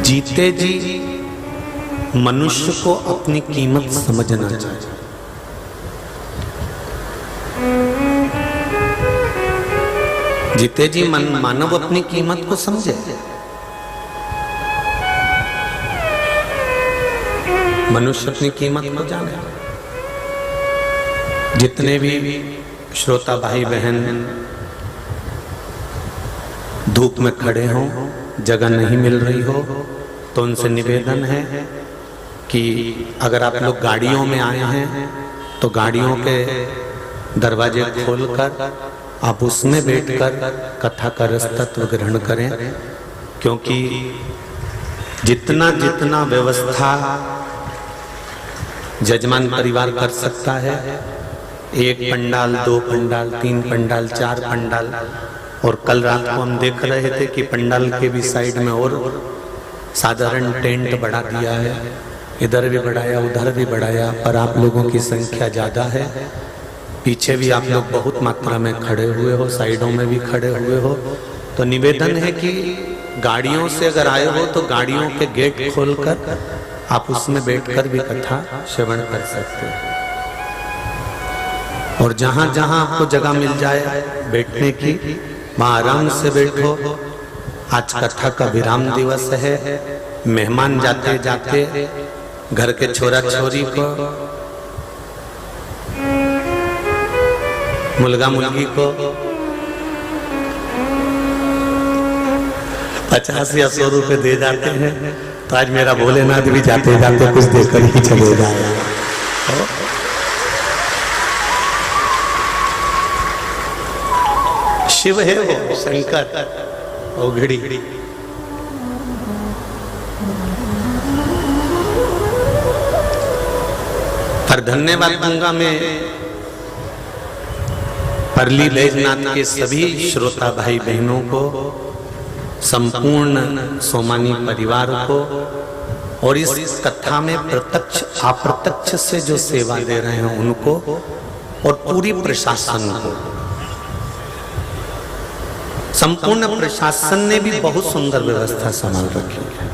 जीते जी मनुष्य को अपनी कीमत समझना चाहिए। जीते जी मानव अपनी कीमत को समझे। मनुष्य अपनी कीमत को जाने। जितने भी श्रोता भाई बहन धूप में खड़े हों, जगह नहीं मिल रही हो, तो उनसे निवेदन है कि अगर आप लोग गाड़ियों में आए हैं तो गाड़ियों के दरवाजे खोलकर आप उसमें बैठकर कथा का रस तत्व ग्रहण करें, क्योंकि जितना जितना व्यवस्था जजमान परिवार कर सकता है, एक पंडाल, दो पंडाल, तीन पंडाल, चार पंडाल, और कल रात को हम देख रहे थे कि पंडाल के भी साइड में और साधारण टेंट बढ़ा दिया है, इधर भी बढ़ाया उधर भी बढ़ाया, पर आप लोगों की संख्या ज़्यादा है। पीछे भी आप लोग बहुत मात्रा में खड़े हुए हो, साइडों में भी खड़े हुए हो, तो निवेदन है कि गाड़ियों से अगर आए हो तो गाड़ियों के गेट खोलकर आप उसमें बैठकर भी कथा श्रवण कर सकते हो। और जहां जहां आपको जगह मिल जाए बैठने की, वहां आराम से बैठो। आज कथा का विराम दिवस है। मेहमान जाते जाते घर के छोरा छोरी को, मुलगा मुलगी को 50 या 100 रुपए दे जाते हैं, तो आज मेरा भोलेनाथ भी जाते जाते कुछ देकर ही चले जाए। शिव है वो, शंकर औघड़ी। पर धन्यवाद दूंगा मैं परली लेजनाथ के सभी श्रोता भाई बहनों को, संपूर्ण सोमानी परिवार को, और इस कथा में प्रत्यक्ष अप्रत्यक्ष से जो सेवा दे रहे हैं उनको, और पूरी प्रशासन को। संपूर्ण प्रशासन ने भी बहुत सुंदर व्यवस्था संभाल रखी है।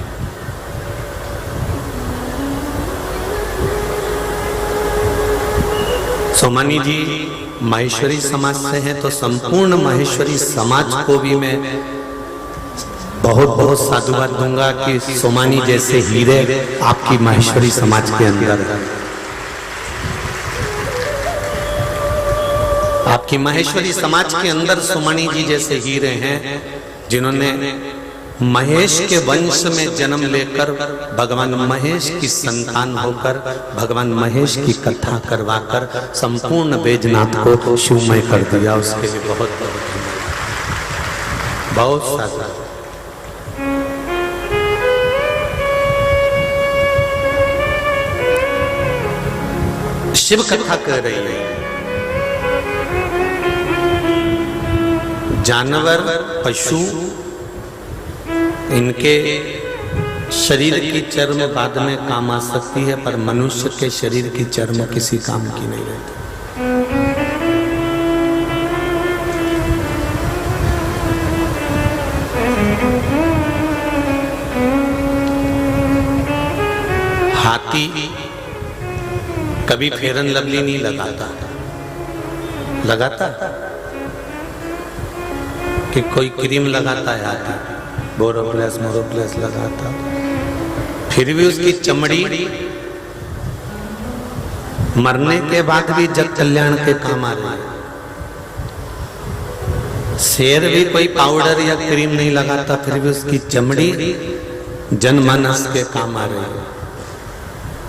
सोमानी जी माहेश्वरी समाज से हैं, तो संपूर्ण माहेश्वरी समाज को भी मैं बहुत बहुत साधुवाद दूंगा कि सोमानी जैसे हीरे आपकी माहेश्वरी समाज के अंदर है। आपकी माहेश्वरी समाज के अंदर सोमानी जी जैसे हीरे हैं, जिन्होंने महेश के वंश में जन्म लेकर भगवान महेश की संतान होकर भगवान महेश की कथा करवाकर संपूर्ण बैजनाथ को शिवमय कर दिया। उसके लिए बहुत बहुत सारा शिव कथा कर रही है। जानवर, पशु, इनके शरीर की चर्म बाद में काम आ सकती है, पर मनुष्य के शरीर की चर्म किसी काम की नहीं रहती। हाथी कभी फेरन लवली नहीं लगाता, लगाता कि कोई क्रीम लगाता है हाथी, बोरोप्लस मोरोप्लस लगाता, फिर भी उसकी चमड़ी मरने के बाद भी जग कल्याण के काम आ रही है। शेर भी कोई पाउडर या क्रीम नहीं लगाता, फिर भी उसकी चमड़ी जनमानस के काम आ रही है।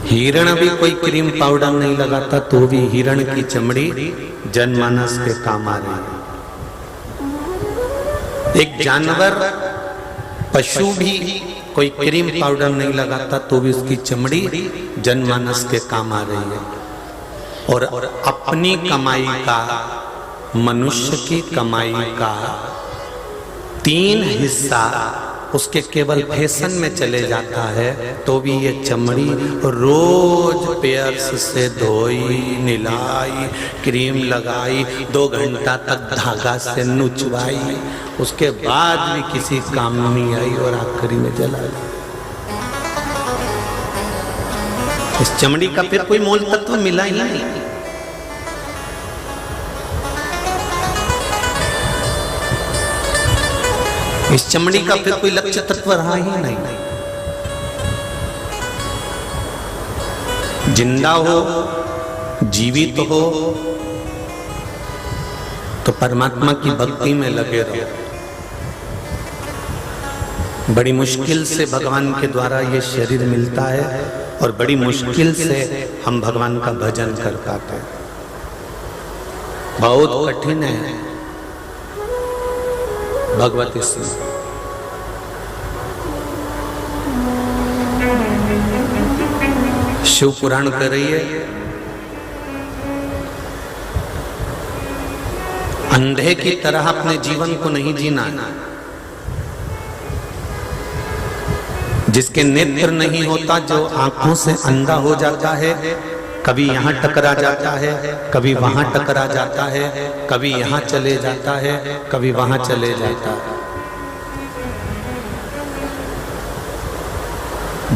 हिरण भी कोई क्रीम पाउडर नहीं लगाता, तो भी हिरण की चमड़ी जनमानस के काम आ रही है। एक जानवर, पशु भी कोई क्रीम पाउडर नहीं लगाता, तो भी उसकी चमड़ी जनमानस के काम आ रही है। और अपनी कमाई का, मनुष्य की कमाई का 3 हिस्सा उसके केवल फैशन में चले जाता है, तो भी ये चमड़ी रोज पेयर्स से धोई, निलाई, क्रीम लगाई, 2 घंटा तक धागा से नुचवाई, उसके बाद भी किसी काम नहीं आई और आखिरी में जला दी। इस चमड़ी का फिर कोई मूल तत्व मिला ही नहीं। इस चमड़ी का फिर कोई लक्ष्य तत्व रहा ही नहीं। जिंदा हो, जीवित हो तो परमात्मा की भक्ति में लगे रहो। बड़ी मुश्किल से भगवान के द्वारा ये शरीर मिलता है और बड़ी मुश्किल से हम भगवान का भजन कर पाते हैं। बहुत कठिन है भगवती से। शिव पुराण कर रही है, अंधे की तरह अपने जीवन को नहीं जीना। जिसके नेत्र नहीं होता, जो आंखों से अंधा हो जाता है, कभी यहां टकरा जाता है, कभी वहां टकरा जाता है, कभी यहां चले जाता है, कभी वहां चले जाता है।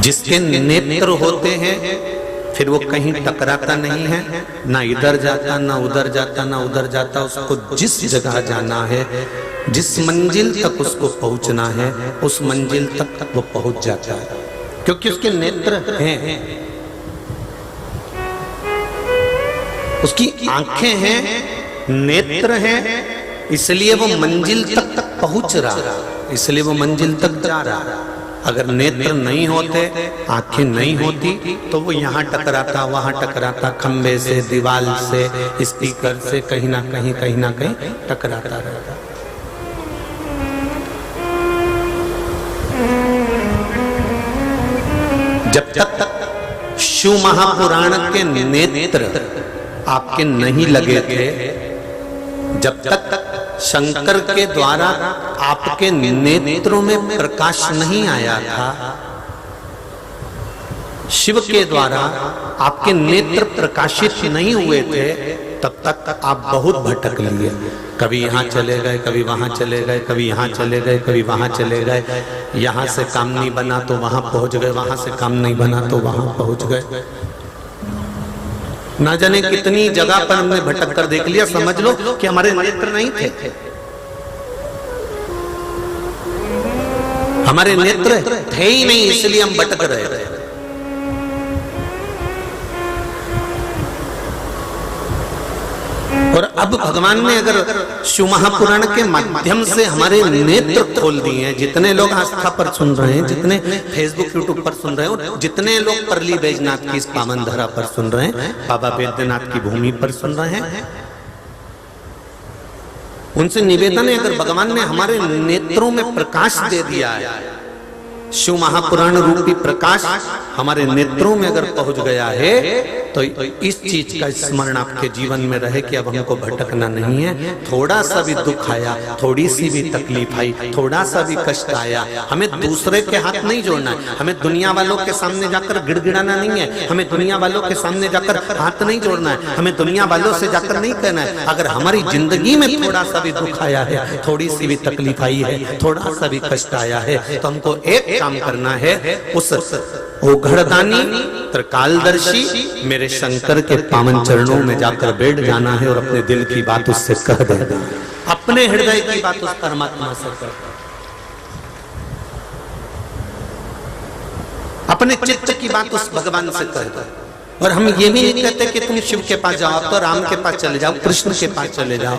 जिसके नेत्र होते हैं फिर वो कहीं टकराता नहीं है, ना इधर जाता ना उधर जाता ना उधर जाता। उसको जिस जगह जाना है, जिस मंजिल तक उसको पहुंचना है, उस मंजिल तक वो पहुंच जाता है, क्योंकि उसके नेत्र हैं, उसकी आंखें हैं, नेत्र हैं, इसलिए वो मंजिल तक पहुंच रहा, इसलिए वो मंजिल तक जा रहा। अगर नेत्र नहीं होते, आंखें नहीं होती, तो वो यहाँ टकराता वहां टकराता, खंबे से, दीवार से, स्पीकर से, कहीं ना कहीं टकराता रहता। जब तक शिव महापुराण के नेत्र आपके नहीं लगे थे, जब तक शंकर के द्वारा आपके नेत्रों में प्रकाश नहीं आया था, शिव के द्वारा आपके नेत्र प्रकाशित नहीं हुए थे, तब तक आप बहुत भटक लिए। कभी यहाँ चले गए, कभी वहां चले गए, कभी यहाँ चले गए, कभी वहां चले गए। यहाँ से काम नहीं बना तो वहां पहुंच गए, वहां से काम नहीं बना तो वहां पहुंच गए। ना जाने कितनी जगह पर हमने भटक कर देख लिया। समझ लो कि हमारे नेत्र नहीं थे, हमारे नेत्र थे ही नहीं, इसलिए हम भटक रहे थे। और अब भगवान ने अगर शिव महापुराण के माध्यम से हमारे नेत्र खोल दिए हैं, जितने लोग आस्था पर सुन रहे हैं, जितने फेसबुक यूट्यूब पर सुन रहे हैं, और जितने लोग परली बैजनाथ की इस पावन धरा पर सुन रहे हैं, बाबा बैद्यनाथ की भूमि पर सुन रहे हैं, उनसे निवेदन है, अगर भगवान ने हमारे नेत्रों में प्रकाश दे दिया है, शिव महापुराण रूपी प्रकाश हमारे नेत्रों में अगर पहुंच गया है, तो इस चीज का स्मरण आपके जीवन में रहे कि अब हमको भटकना नहीं है। थोड़ा सा भी दुख आया, थोड़ी सी भी तकलीफ आई, थोड़ा सा भी कष्ट आया, हमें दूसरे के हाथ नहीं जोड़ना है, हमें दुनिया वालों के सामने जाकर गिड़गिड़ाना नहीं है, हमें दुनिया वालों के सामने जाकर हाथ नहीं जोड़ना है, हमें दुनिया वालों से जाकर नहीं कहना है। अगर हमारी जिंदगी में थोड़ा सा भी दुख आया है, थोड़ी सी भी तकलीफ आई है, थोड़ा सा भी कष्ट आया है, तो हमको एक काम करना है, उस ओघड़दानी त्रिकालदर्शी मेरे शंकर के पावन चरणों में जाकर बैठ जाना है और अपने दिल की बात उससे कह देना, अपने हृदय की बात उस परमात्मा से कर, अपने चित्त की बात उस भगवान से कह दो। और हम ये भी नहीं कहते कि तुम शिव के पास जाओ, तो राम के पास चले जाओ, कृष्ण के पास चले जाओ,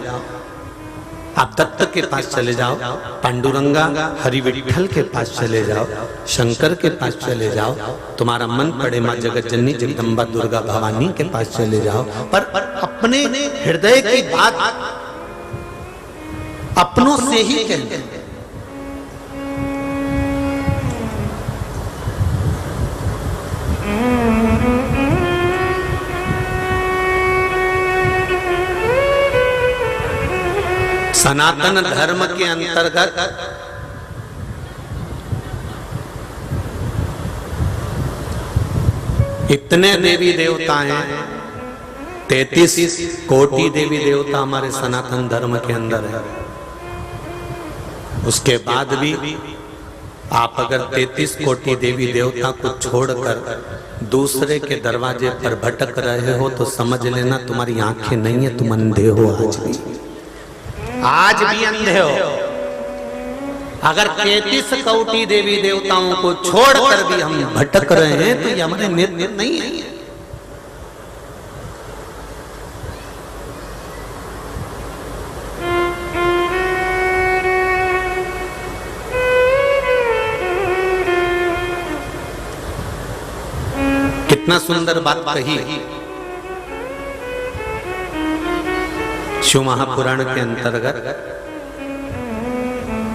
आप दत्त के पास चले जाओ, पांडुरंगा हरि विठल के पास चले जाओ, शंकर के पास चले जाओ, तुम्हारा मन पड़े मां जगत जननी जगदम्बा दुर्गा भवानी के पास चले जाओ, पर अपने हृदय की बात अपनों से ही कहते हैं। सनातन धर्म के अंतर्गत इतने देवी देवता हैं, 33 कोटि देवी देवता हमारे सनातन धर्म के अंदर है। उसके बाद भी आप अगर 33 कोटि देवी देवता को छोड़कर दूसरे के दरवाजे पर भटक रहे हो तो समझ लेना तुम्हारी आंखें नहीं है, तुम अंधे हो। आज भी अंधे हो। अगर 33 कोटि देवी देवताओं को छोड़कर भी हम भटक रहे हैं तो ये हमारे नेत्र नहीं है। कितना सुंदर बात कही शिव महापुराण के अंतर्गत।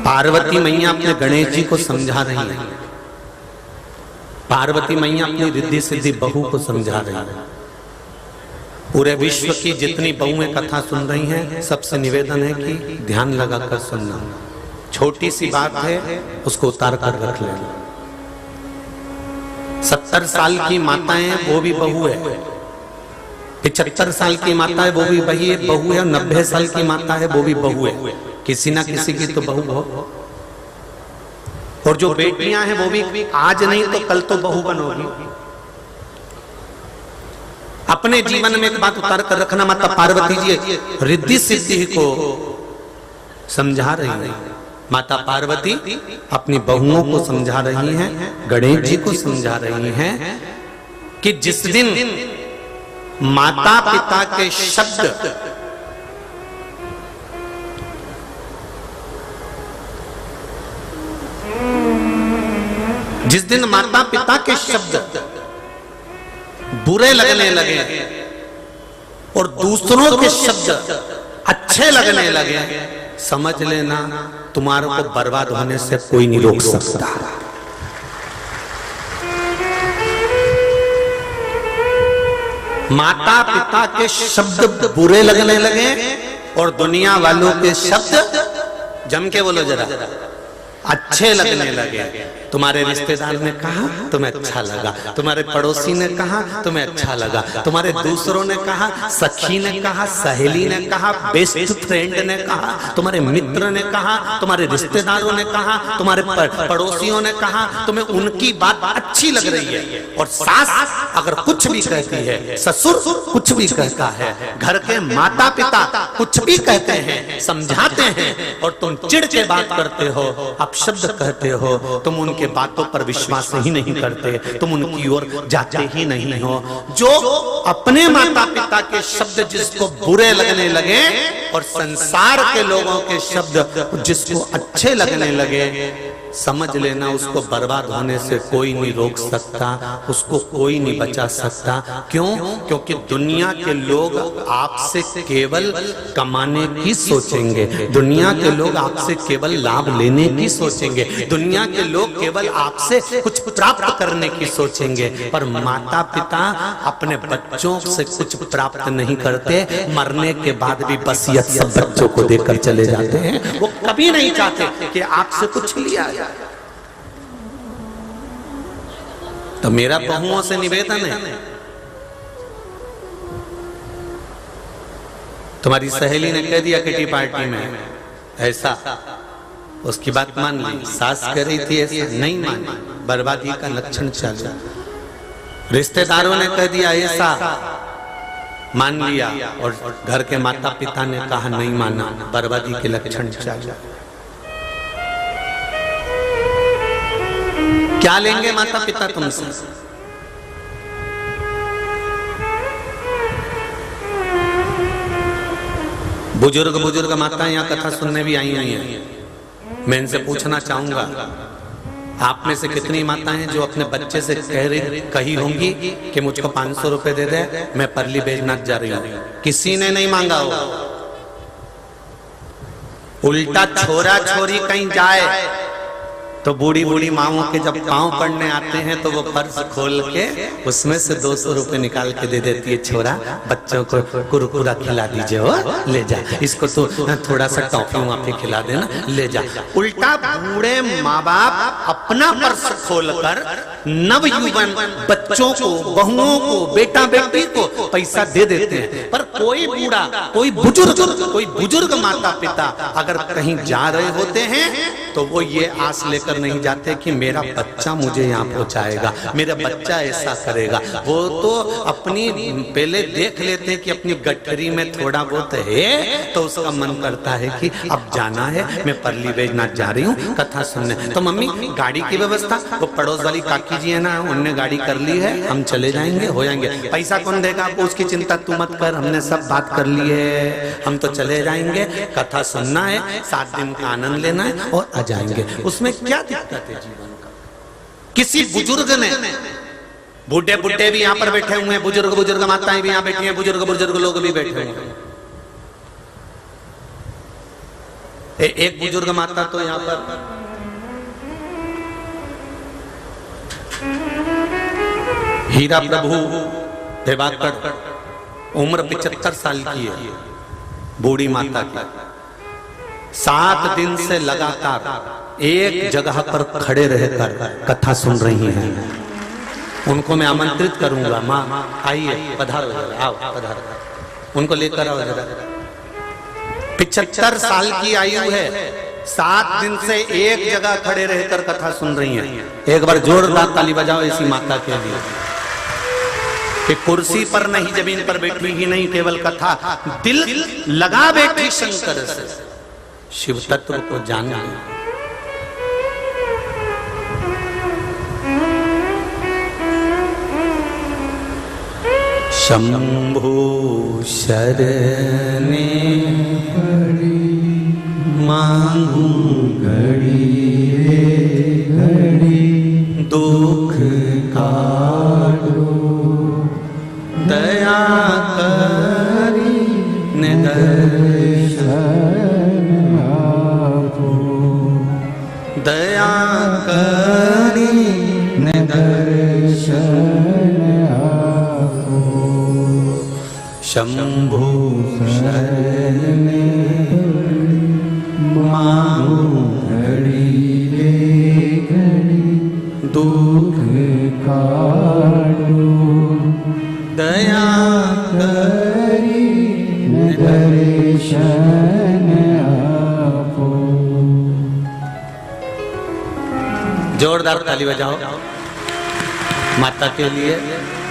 पार्वती मैया अपने गणेश जी को समझा रही है। पार्वती मैया अपनी रिद्धि सिद्धि बहू को समझा रही है। पूरे विश्व की जितनी बहुएं कथा सुन रही हैं, सबसे निवेदन है कि ध्यान लगाकर सुनना। छोटी सी बात है, उसको उतार कर रख लेना। 70 साल की माताएं वो भी बहू है, 75 साल की माता है वो भी बहू है, 90 साल की माता है वो भी बहू है। किसी ना किसी की तो बहू हो। और जो बेटियां हैं वो भी आज नहीं तो कल तो बहू बनोगी। अपने जीवन में एक बात उतार कर रखना। माता पार्वती जी रिद्धि सिद्धि को समझा रही है। माता पार्वती अपनी बहुओं को समझा रही हैं, गणेश जी को समझा रही हैं कि जिस दिन माता पिता के शब्द बुरे लगने लगे और दूसरों के शब्द अच्छे लगने लगे, समझ लेना तुम्हारे को बर्बाद होने से कोई नहीं रोक सकता। माता पिता के शब्द बुरे लगने लगे और दुनिया वालों के शब्द, जम के बोलो जरा, अच्छे लगने लगे। तुम्हारे रिश्तेदार ने कहा तुम्हें अच्छा लगा, तुम्हारे पड़ोसी ने कहा तुम्हें अच्छा लगा, तुम्हारे दूसरों ने कहा, सखी ने कहा, सहेली ने कहा, बेस्ट फ्रेंड ने कहा, तुम्हारे मित्र ने कहा, तुम्हारे रिश्तेदारों ने कहा, तुम्हारे पड़ोसियों ने कहा, तुम्हें उनकी बात अच्छी लग रही है। और सास अगर कुछ भी कहती है, ससुर कुछ भी कहता है, घर के माता पिता कुछ भी कहते हैं, समझाते हैं, और तुम चिढ़ के बात करते हो, अपशब्द कहते हो, तुम उनके बातों पर विश्वास ही नहीं करते, तुम उनकी ओर जाते ही नहीं हो। जो अपने माता पिता के शब्द जिसको बुरे लगने लगे और संसार के लोगों के शब्द जिसको अच्छे लगने लगे, समझ लेना उसको बर्बाद होने से कोई नहीं रोक सकता, उसको कोई नहीं बचा सकता। क्यों? क्योंकि दुनिया के लोग आपसे केवल कमाने की सोचेंगे, दुनिया के लोग आपसे केवल लाभ लेने की सोचेंगे, दुनिया के लोग केवल आपसे कुछ प्राप्त करने की सोचेंगे। पर माता पिता अपने बच्चों से कुछ प्राप्त नहीं करते, मरने के बाद भी वसीयत सब बच्चों को देकर चले जाते हैं। वो कभी नहीं चाहते कि आपसे कुछ लिया जाए। तो मेरा बहुओं से निवेदन है, तुम्हारी सहेली ने कह दिया किटी पार्टी में ऐसा, उसकी बात मान ली, सास कह रही थी ऐसा, नहीं मानी, बर्बादी का लक्षण चालू। रिश्तेदारों ने कह दिया ऐसा, मान लिया, और घर के माता पिता ने कहा नहीं माना, बर्बादी के लक्षण चालू। क्या लेंगे माता पिता तुमसे? बुजुर्ग माताएं यहाँ कथा सुनने भी आई हुई हैं। मैं इनसे पूछना चाहूंगा, आप में से कितनी माताएं जो अपने बच्चे से कही होंगी कि मुझको 500 रुपए दे दे, मैं परली बेजनाथ जा रही हूं? किसी ने नहीं मांगा हो। उल्टा छोरा छोरी कहीं जाए तो बूढ़ी बूढ़ी माओं के जब पांव पड़ने आते हैं तो वो पर्स खोल के उसमें से 200 रुपए निकाल के दे देती है, छोरा बच्चों को कुरकुरा खिला दीजिए, हो ले जा, इसको तो थोड़ा सा टॉफी वॉफी खिला देना, ले जा। उल्टा बूढ़े माँ बाप अपना पर्स खोलकर नवयुवन बच्चों को, बहुओं को, बेटा बेटी को पैसा दे देते हैं, पर कोई बूढ़ा, कोई बुजुर्ग माता पिता अगर कहीं जा रहे होते हैं तो वो ये आस लेकर नहीं जाते कि मेरा बच्चा मुझे यहाँ पहुंचाएगा, मेरा बच्चा ऐसा करेगा। वो तो अपनी पहले देख लेते हैं कि अपनी गठरी में थोड़ा बहुत है तो उसका मन करता है कि अब जाना है, मैं परली बैजनाथ जा रही हूँ कथा सुनने। तो मम्मी गाड़ी की व्यवस्था, वो पड़ोस वाली काकी जी है ना, उनने गाड़ी कर ली है, हम चले जाएंगे, हो जाएंगे। पैसा कौन देगा आपको, उसकी चिंता तू मत कर, हमने सब बात कर ली है, हम तो चले जाएंगे, कथा सुनना है, 7 दिन का आनंद लेना है और आ जाएंगे। उसमें क्या दिक्कत है जीवन का? किसी बुजुर्ग ने, बूढ़े बुढ़े भी यहाँ पर बैठे हुए हैं, बुजुर्ग माताएं भी यहाँ बैठी हैं, बुजुर्ग लोग भी बैठे हुए हैं। एक बुजुर्ग माता तो यहाँ पर हीरा प्रभु देवाकर, उम्र 75 साल की है, बूढ़ी माता की, 7 दिन से लगातार एक जगह पर खड़े रहकर कथा सुन रही हैं। उनको मैं आमंत्रित करूंगा, माँ आइए, पधारो, आओ पधारो, उनको लेकर आओ जरा। 75 साल की आयु है, 7 दिन से एक जगह खड़े रहकर कथा सुन रही हैं। एक बार जोरदार ताली बजाओ ऐसी माता के लिए कि कुर्सी पर नहीं, जमीन पर बैठी ही नहीं, केवल कथा दिल लगा बैठी शंकर से शिव तत्व को जानना। शंभु शरणे मांगू घड़ी घड़ी, दुख काटो दया करी निदर्शन आपो, दया करी निदर्शन आपो। शंभु शरणे मांगू घड़ी घड़ी, दुख काटो दया करी दर्शन आपो। जोरदार ताली बजाओ माता के लिए।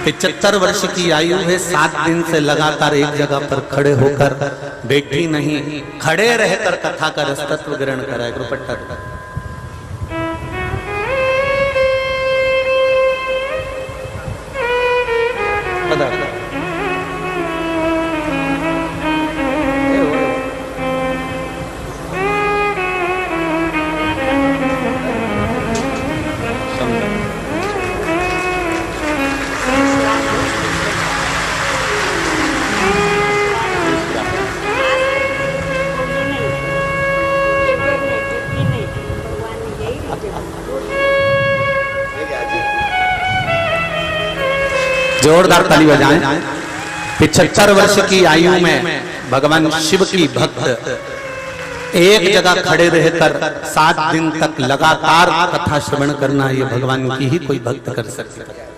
75 वर्ष की आयु है, 7 दिन से लगातार एक जगह पर खड़े होकर, बैठी नहीं, खड़े रहकर कथा का रसतत्व ग्रहण कराए। दुपट्टा जोरदार ताली बजाएं। 75 वर्ष की आयु में भगवान शिव की भक्त एक जगह खड़े रहकर 7 दिन तक लगातार कथा श्रवण करना, ये भगवान की ही कोई भक्त कर सकता है।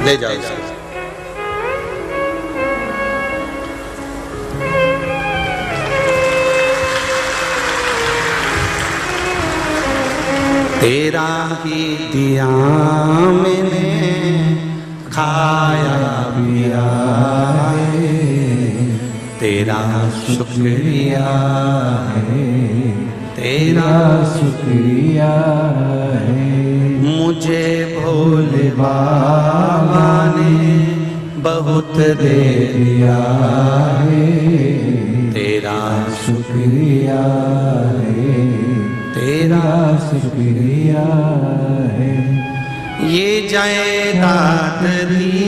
ले जाओ। तेरा ही दिया मैंने खाया पिया है, तेरा शुक्रिया है, तेरा शुक्रिया है। मुझे भोले बाबा ने बहुत दे दिया है, तेरा शुक्रिया है, तेरा शुक्रिया है। ये जायदाद दी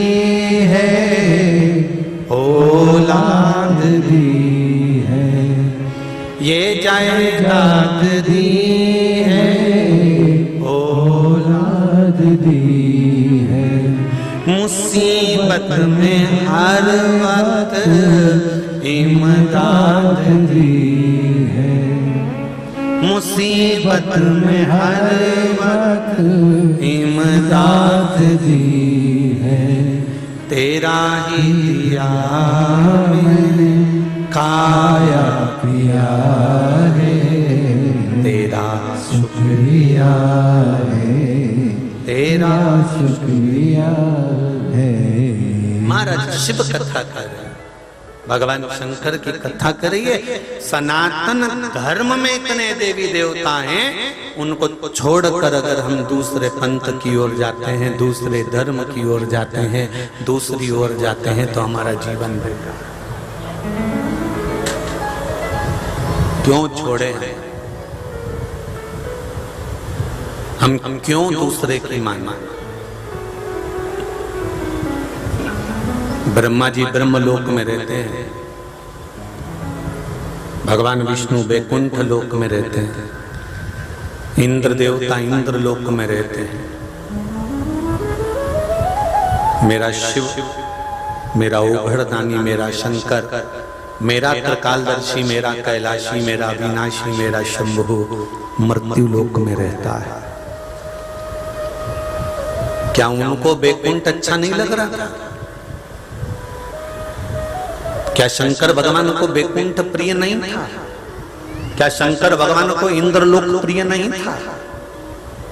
है, औलाद दी है, ये जायदाद दी है, औलाद दी है। मुसीबत में हर वक्त इमदाद दी है, मुसीबत में हर वक्त इमदाद दी है, तेरा ही दिया मैंने खाया पिया है, तेरा शुक्रिया है, तेरा शुक्रिया है। महाराज शिव कथा कर रहे हैं, भगवान शंकर की कथा करिए। सनातन धर्म में इतने देवी देवता हैं, उनको छोड़कर अगर हम दूसरे पंथ की ओर जाते हैं, दूसरे धर्म की ओर जाते हैं, दूसरी ओर जाते हैं, तो हमारा जीवन बेकार। क्यों छोड़े हैं हम क्यों दूसरे की माने? ब्रह्मा जी ब्रह्मलोक में रहते हैं, भगवान विष्णु वैकुंठ लोक में रहते हैं, इंद्र देवता इंद्र लोक में रहते हैं। मेरा शिव, मेरा ओघड़दानी, मेरा शंकर, मेरा त्रिकालदर्शी, मेरा कैलाशी, मेरा अविनाशी, मेरा शंभु मृत्यु लोक में रहता है। क्या उनको वैकुंठ अच्छा नहीं लग रहा था? क्या शंकर भगवान को वैकुंठ प्रिय नहीं था? क्या शंकर भगवान को इंद्रलोक प्रिय नहीं था?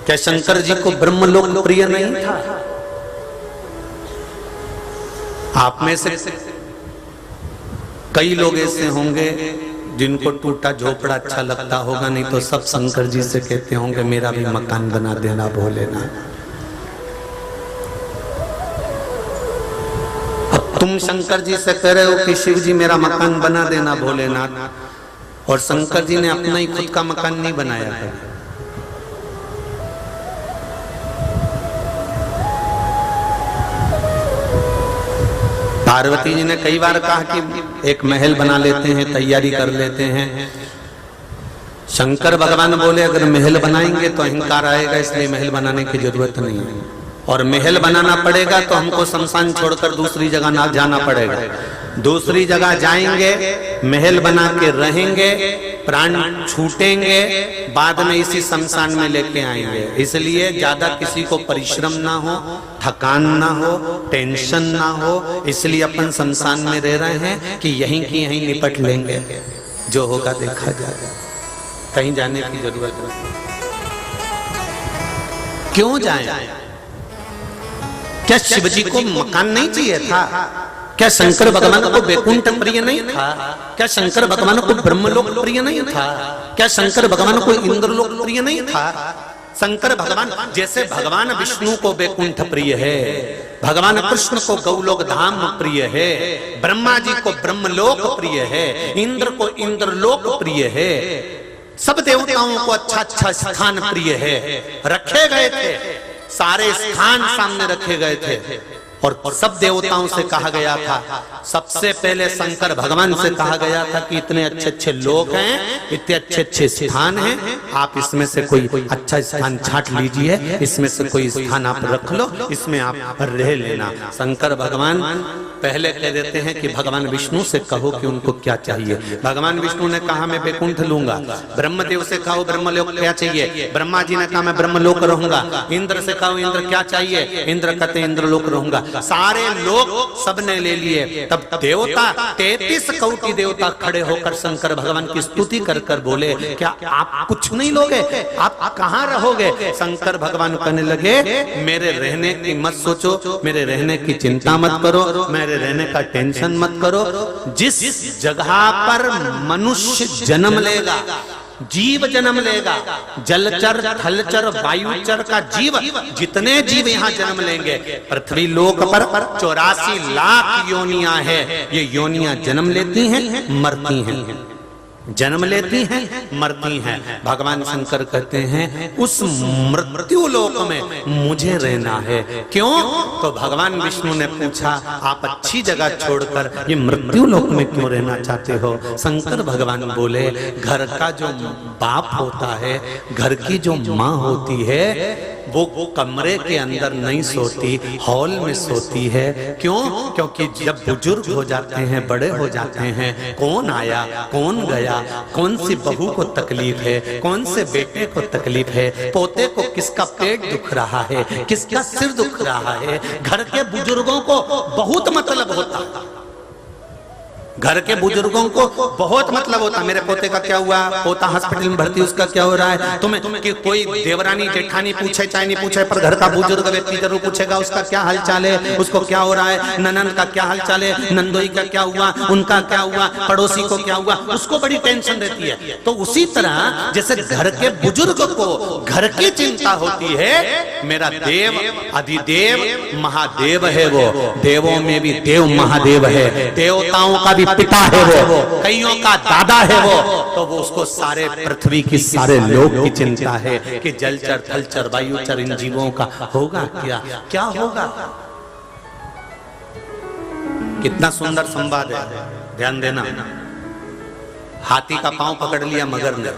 क्या शंकर जी को ब्रह्मलोक प्रिय नहीं था? आप में से कई लोग ऐसे होंगे जिनको टूटा झोपड़ा अच्छा लगता होगा, नहीं तो सब शंकर जी से कहते होंगे मेरा भी मकान बना देना भोलेनाथ। तुम शंकर जी से कह रहे हो कि शिव जी मेरा मकान बना देना भोलेनाथ, और शंकर जी ने अपना ही खुद का मकान नहीं बनाया है। पार्वती जी ने कई बार कहा कि एक महल बना लेते हैं, तैयारी कर लेते हैं। शंकर भगवान बोले अगर महल बनाएंगे तो अहंकार आएगा, इसलिए महल बनाने की जरूरत नहीं है, और महल बनाना पड़ेगा तो हमको शमशान छोड़कर दूसरी जगह ना जाना पड़ेगा। दूसरी जगह जाएंगे, महल बना के रहेंगे, प्राण छूटेंगे, बाद में इसी शमशान में लेके आएंगे। इसलिए ज्यादा किसी को परिश्रम ना हो, थकान ना हो, टेंशन ना हो, इसलिए अपन शमशान में रह रहे हैं कि यहीं की यहीं निपट लेंगे, जो होगा देखा जाएगा, कहीं जाने की जरूरत नहीं। क्यों जाएं? क्या शिव जी को मकान नहीं चाहिए था? क्या शंकर भगवान को वैकुंठ प्रिय नहीं था? क्या शंकर भगवान को ब्रह्मलोक प्रिय नहीं था? क्या शंकर भगवान को इंद्रलोक प्रिय नहीं था? शंकर भगवान जैसे भगवान विष्णु को वैकुंठ प्रिय है, भगवान कृष्ण को गौलोक धाम प्रिय है, ब्रह्मा जी को ब्रह्मलोक प्रिय है, इंद्र को इंद्रलोक प्रिय है, सब देवताओं को अच्छा अच्छा स्थान प्रिय है। रखे गए थे, सारे स्थान सामने रखे गए थे, और सब देवताओं से कहा गया था, सबसे पहले शंकर भगवान से कहा गया था कि इतने अच्छे अच्छे लोग हैं, इतने अच्छे अच्छे स्थान हैं, आप इसमें से कोई अच्छा स्थान छांट लीजिए, इसमें से कोई स्थान आप रख लो, इसमें आप रह लेना। शंकर भगवान पहले कह देते हैं कि भगवान विष्णु से कहो कि उनको क्या चाहिए। भगवान विष्णु ने कहा मैं वैकुंठ लूंगा। ब्रह्मदेव से कहो ब्रह्मलोक क्या चाहिए, ब्रह्मा जी ने कहा मैं ब्रह्मलोक रहूंगा। इंद्र से कहो इंद्र क्या चाहिए, इंद्र कहते इंद्रलोक रहूंगा। सारे लोग सबने ले लिए। तब देवता 33 कोटि देवता खड़े होकर शंकर भगवान की स्तुति कर कर बोले क्या आप कुछ नहीं लोगे, आप कहाँ रहोगे? शंकर भगवान कहने लगे मेरे रहने की मत सोचो, मेरे रहने की चिंता मत करो, मेरे रहने का टेंशन मत करो। जिस जगह पर मनुष्य जन्म लेगा, जीव जन्म लेगा, जलचर थलचर वायुचर का जीव, जितने जीव यहाँ जन्म लेंगे, पृथ्वी लोक पर 84 लाख योनियां है। ये योनियां जन्म लेती हैं, मरती हैं, जन्म लेती हैं, मरती हैं। भगवान शंकर कहते हैं उस मृत्यु लोक में मुझे रहना है। क्यों? तो भगवान विष्णु ने पूछा आप अच्छी जगह छोड़कर ये मृत्यु लोक में क्यों रहना चाहते हो? शंकर भगवान बोले घर का जो बाप होता है, घर की जो माँ होती है, वो कमरे के अंदर नहीं सोती, हॉल में सोती है। क्यों? क्योंकि जब बुजुर्ग हो जाते हैं, बड़े हो जाते हैं, कौन आया कौन गया, कौन सी बहू को तकलीफ है, कौन से बेटे को तकलीफ है, पोते को किसका पेट दुख रहा है, किसका सिर दुख रहा है, घर के बुजुर्गों को बहुत मतलब होता है। घर के बुजुर्गों को बहुत मतलब होता। मेरे पोते का क्या हुआ, पोता हॉस्पिटल में भर्ती, उसका क्या हो रहा है। तुम्हें कि कोई देवरानी जेठानी पूछे चाहे नहीं पूछे, पर घर का बुजुर्ग व्यक्ति जरूर पूछेगा उसका क्या हालचाल है, उसको क्या हो रहा है, ननंद का क्या हालचाल है, नंदोई का क्या हुआ, उनका क्या हुआ, पड़ोसी को क्या हुआ, उसको बड़ी टेंशन रहती है। तो उसी तरह जैसे घर के बुजुर्ग को घर की चिंता होती है, मेरा देव अधिदेव महादेव है, वो देवों में भी देव महादेव है, देवताओं का पिता है वो, कईयों का दादा है वो, तो वो उसको सारे पृथ्वी की सारे लोग की चिंता है कि जलचर थलचर वायुचर इन जीवों का होगा क्या, क्या होगा। कितना सुंदर संवाद है, ध्यान देना। हाथी का पांव पकड़ लिया मगर ने,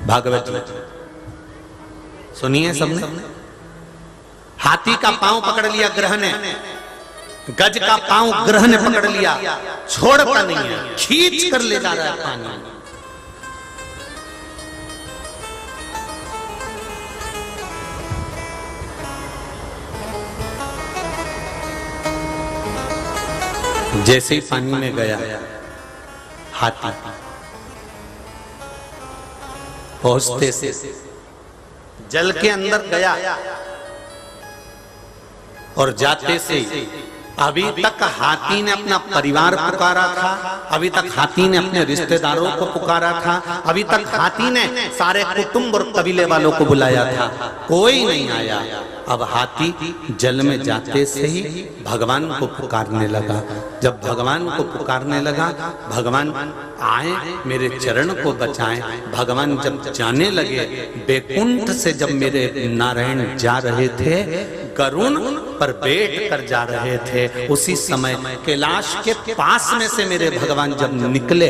भागवत में सुनिए सबने। हाथी का पांव पकड़ लिया ग्रह ने, गज का पांव ग्रह ने पकड़ लिया, छोड़ता नहीं है, खींच कर ले जा रहा है पानी। जैसे ही पानी में गया हाथी, पहुंचते से जल के अंदर गया और जाते से अभी तक हाथी ने अपना परिवार पुकारा था, अभी तक हाथी ने अपने रिश्तेदारों को पुकारा था, अभी तक हाथी ने सारे कुटुंब और कबीले वालों को बुलाया था, कोई नहीं आया। अब हाथी जल में जाते से ही भगवान को पुकारने लगा। जब भगवान को पुकारने लगा, भगवान आए मेरे चरण को बचाएं। भगवान जब जाने लगे, बैकुंठ से जब मेरे नारायण जा रहे थे, गरुण पर बैठ कर जा रहे थे, उसी समय कैलाश के पास में से मेरे भगवान जब निकले,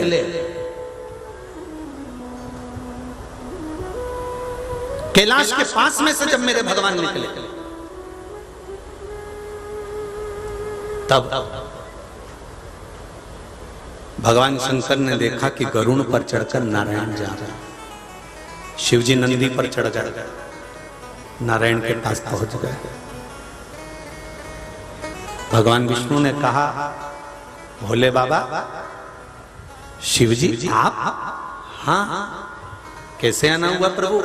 कैलाश के पास में से जब मेरे भगवान निकले, तब भगवान शंकर ने देखा कि गरुण पर चढ़कर नारायण जा रहे। शिवजी नंदी पर चढ़ गए, नारायण के पास पहुंच गए। भगवान विष्णु ने कहा, भोले बाबा शिवजी आप? हाँ, कैसे आना हुआ प्रभु?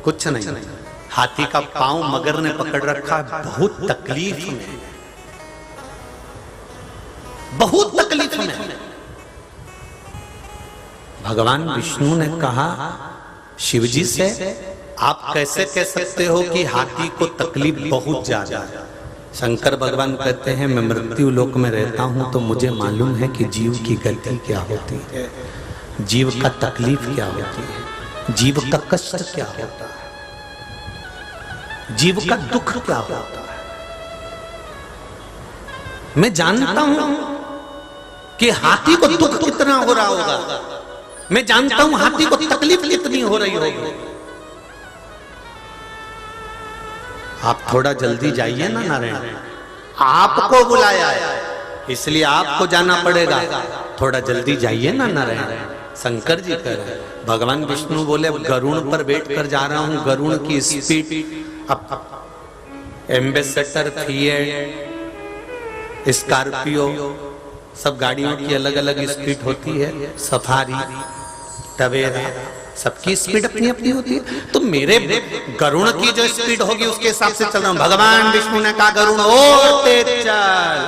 कुछ नहीं, हाथी का पांव मगर ने पकड़ रखा, बहुत तकलीफ में, बहुत तकलीफ में। भगवान विष्णु ने कहा शिवजी से, आप कैसे कह सकते हो कि हाथी को तकलीफ बहुत ज्यादा है? शंकर भगवान कहते हैं, मैं मृत्यु लोक में रहता हूं तो मुझे मालूम है कि जीव की गति क्या होती है, जीव का तकलीफ क्या होती है, जीव का कष्ट क्या होता है, जीव का दुख क्या होता है। मैं जानता हूं कि हाथी को दुख कितना हो रहा होगा, मैं जानता हूं हाथी को तकलीफ कितनी हो रही होगी। आप थोड़ा जल्दी जाइए ना नारायण, आपको बुलाया है इसलिए आपको जाना पड़ेगा, थोड़ा जल्दी जाइए ना नारायण। शंकर जी कह रहे, भगवान विष्णु बोले गरुण पर बैठ कर जा रहा हूं, गरुण की स्पीड, अब एम्बेसडर, फिएट, स्कॉर्पियो, सब गाड़ियों की अलग अलग स्पीड होती है, सफारी, टवेरा, सबकी स्पीड अपनी अपनी होती है। तो मेरे गरुण की जो स्पीड होगी उसके हिसाब से चल रहा हूं। भगवान विष्णु ने कहा गरुण और तेज चल,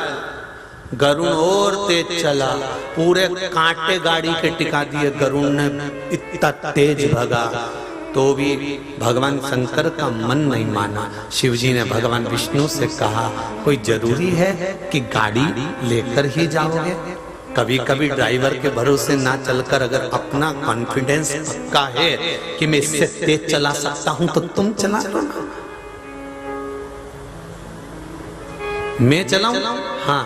गरुण और तेज चला, पूरे कांटे गाड़ी के टिका दिए, गरुण ने इतना तेज भगा तो भी भगवान शंकर का मन नहीं माना। शिवजी ने भगवान विष्णु से कहा, कोई जरूरी है कि गाड़ी लेकर ही जाओगे? कभी कभी ड्राइवर के भरोसे ना चलकर अगर अपना कॉन्फिडेंस पक्का है कि मैं इससे तेज चला सकता हूं तो तुम चला लो ना, मैं चलाऊं? हाँ,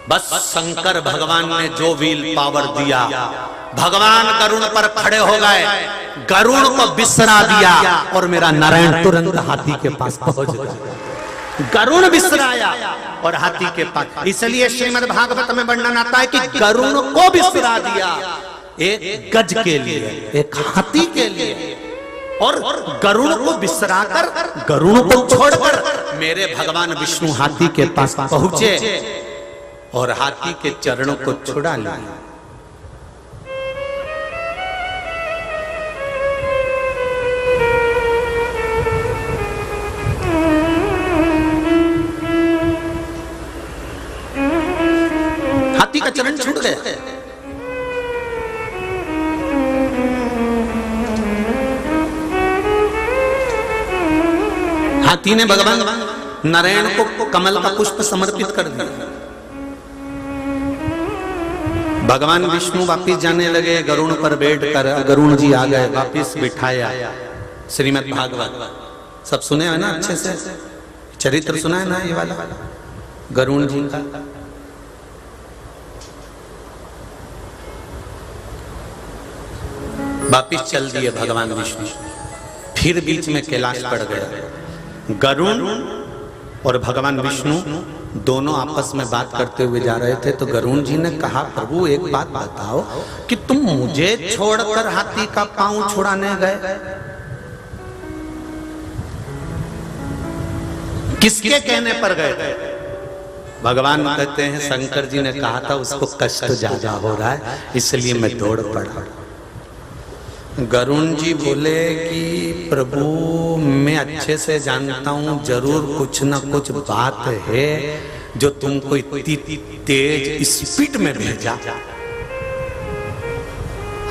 बस शंकर भगवान ने जो व्हील पावर दिया भगवान गरुड़ पर खड़े हो गए, गरुड़ को बिसरा दिया और मेरा नारायण तुरंत हाथी के पास पहुंच गया। गरुड़ बिसराया और हाथी के पास। इसलिए श्रीमद् भागवत में वर्णन आता है कि गरुड़ को बिसरा दिया एक गज के लिए, एक हाथी के लिए, और गरुड़ को बिसराकर, गरुड़ को छोड़कर मेरे भगवान विष्णु हाथी के पास पहुंचे और हाथी के चरणों को छुड़ा लिया। हाथी का चरण छूट गया। हाथी ने भगवान नारायण को कमल का पुष्प समर्पित कर दिया। भगवान विष्णु वापिस जाने लगे, गरुड़ पर बैठकर गरुड़ जी आ गए, वापिस बिठाया। श्रीमद् भागवत सब सुने है ना, अच्छे से चरित्र सुना है ना ये वाला गरुड़ जी का। वापिस चल दिए भगवान विष्णु। फिर बीच में कैलाश पड़ गया। गरुड़ और भगवान विष्णु दोनों आपस में बात करते हुए जा रहे थे, तो गरुड़ जी ने कहा, प्रभु एक बात बताओ कि तुम मुझे छोड़कर हाथी का पांव छुड़ाने गए, किसके कहने पर गए? भगवान कहते हैं, शंकर जी ने कहा था उसको कष्ट ज्यादा हो रहा है इसलिए मैं दौड़ पड़ा। गरुड़ जी बोले कि प्रभु मैं अच्छे से जानता हूं, जरूर कुछ ना कुछ बात है जो तुमको इतनी तेज स्पीड में भेजा।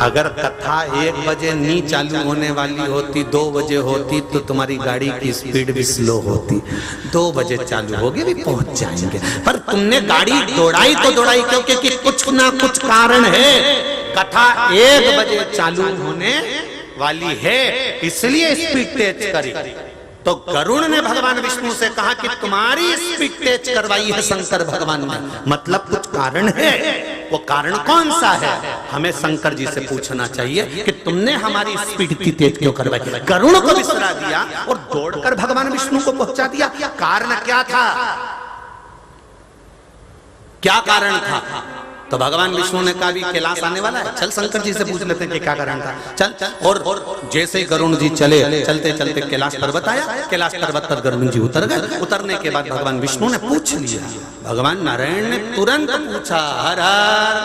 अगर कथा 1 बजे नहीं चालू होने वाली होती, 2 बजे होती तो तुम्हारी गाड़ी की स्पीड भी स्लो होती। 2 बजे चालू होगी भी पहुंच जाएंगे, पर तुमने गाड़ी दौड़ाई तो दौड़ाई क्योंकि कुछ ना कुछ कारण है। कथा 1 बजे चालू होने वाली है इसलिए स्पीड तेज करी। तो गरुड़ ने भगवान विष्णु से कहा कि तुम्हारी स्पीड तेज करवाई है शंकर भगवान ने, मतलब कुछ कारण है। वो कारण कौन सा है हमें शंकर जी से पूछना चाहिए कि तुमने हमारी स्पीड इतनी तेज क्यों करवाई। गरुड़ को बिसरा दिया और दौड़कर भगवान विष्णु को पहुंचा दिया। कारण क्या था, क्या कारण था? तो भगवान विष्णु ने कहा भी कैलाश आने वाला है, चल शंकर जी से पूछ लेते हैं कि क्या कारण था। चल और जैसे ही गरुड़ जी चले, चलते चलते कैलाश पर्वत आया। कैलाश पर्वत पर गरुड़ जी उतर गए। उतरने के बाद भगवान विष्णु ने पूछ लिया। भगवान नारायण ने तुरंत पूछा, हर हर।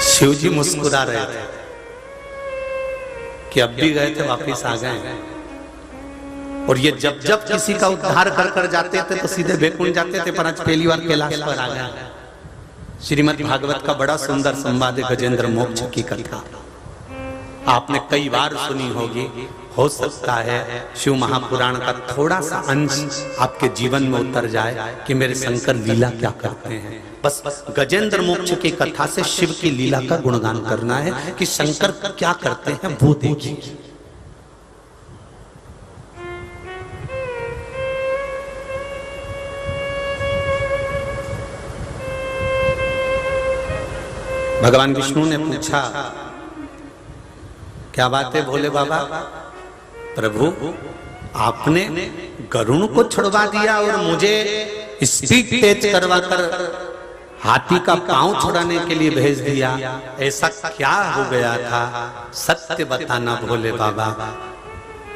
शिव जी मुस्कुरा रहे थे कि अब भी गए थे वापिस आ गए। और ये जब जब किसी का उद्धार कर कर जाते थे तो सीधे वैकुंठ जाते थे, पर आज पहली बार कैलाश पर आ गए। श्रीमद् भागवत का बड़ा सुंदर संवाद है गजेंद्र मोक्ष की कथा, आपने कई बार सुनी होगी। हो सकता है शिव महापुराण का थोड़ा सा अंश आपके जीवन में उतर जाए कि मेरे शंकर लीला क्या करते हैं। बस गजेंद्र मोक्ष की कथा से शिव की लीला का गुणगान करना है कि शंकर क्या करते हैं वो देखिए। भगवान विष्णु ने पूछा, क्या बात है भोले बाबा? प्रभु आपने गरुड़ को छुड़वा दिया और मुझे स्पीड तेज करवाकर हाथी का पांव छुड़ाने के लिए भेज दिया, ऐसा क्या हो गया था? सत्य बताना भोले बाबा,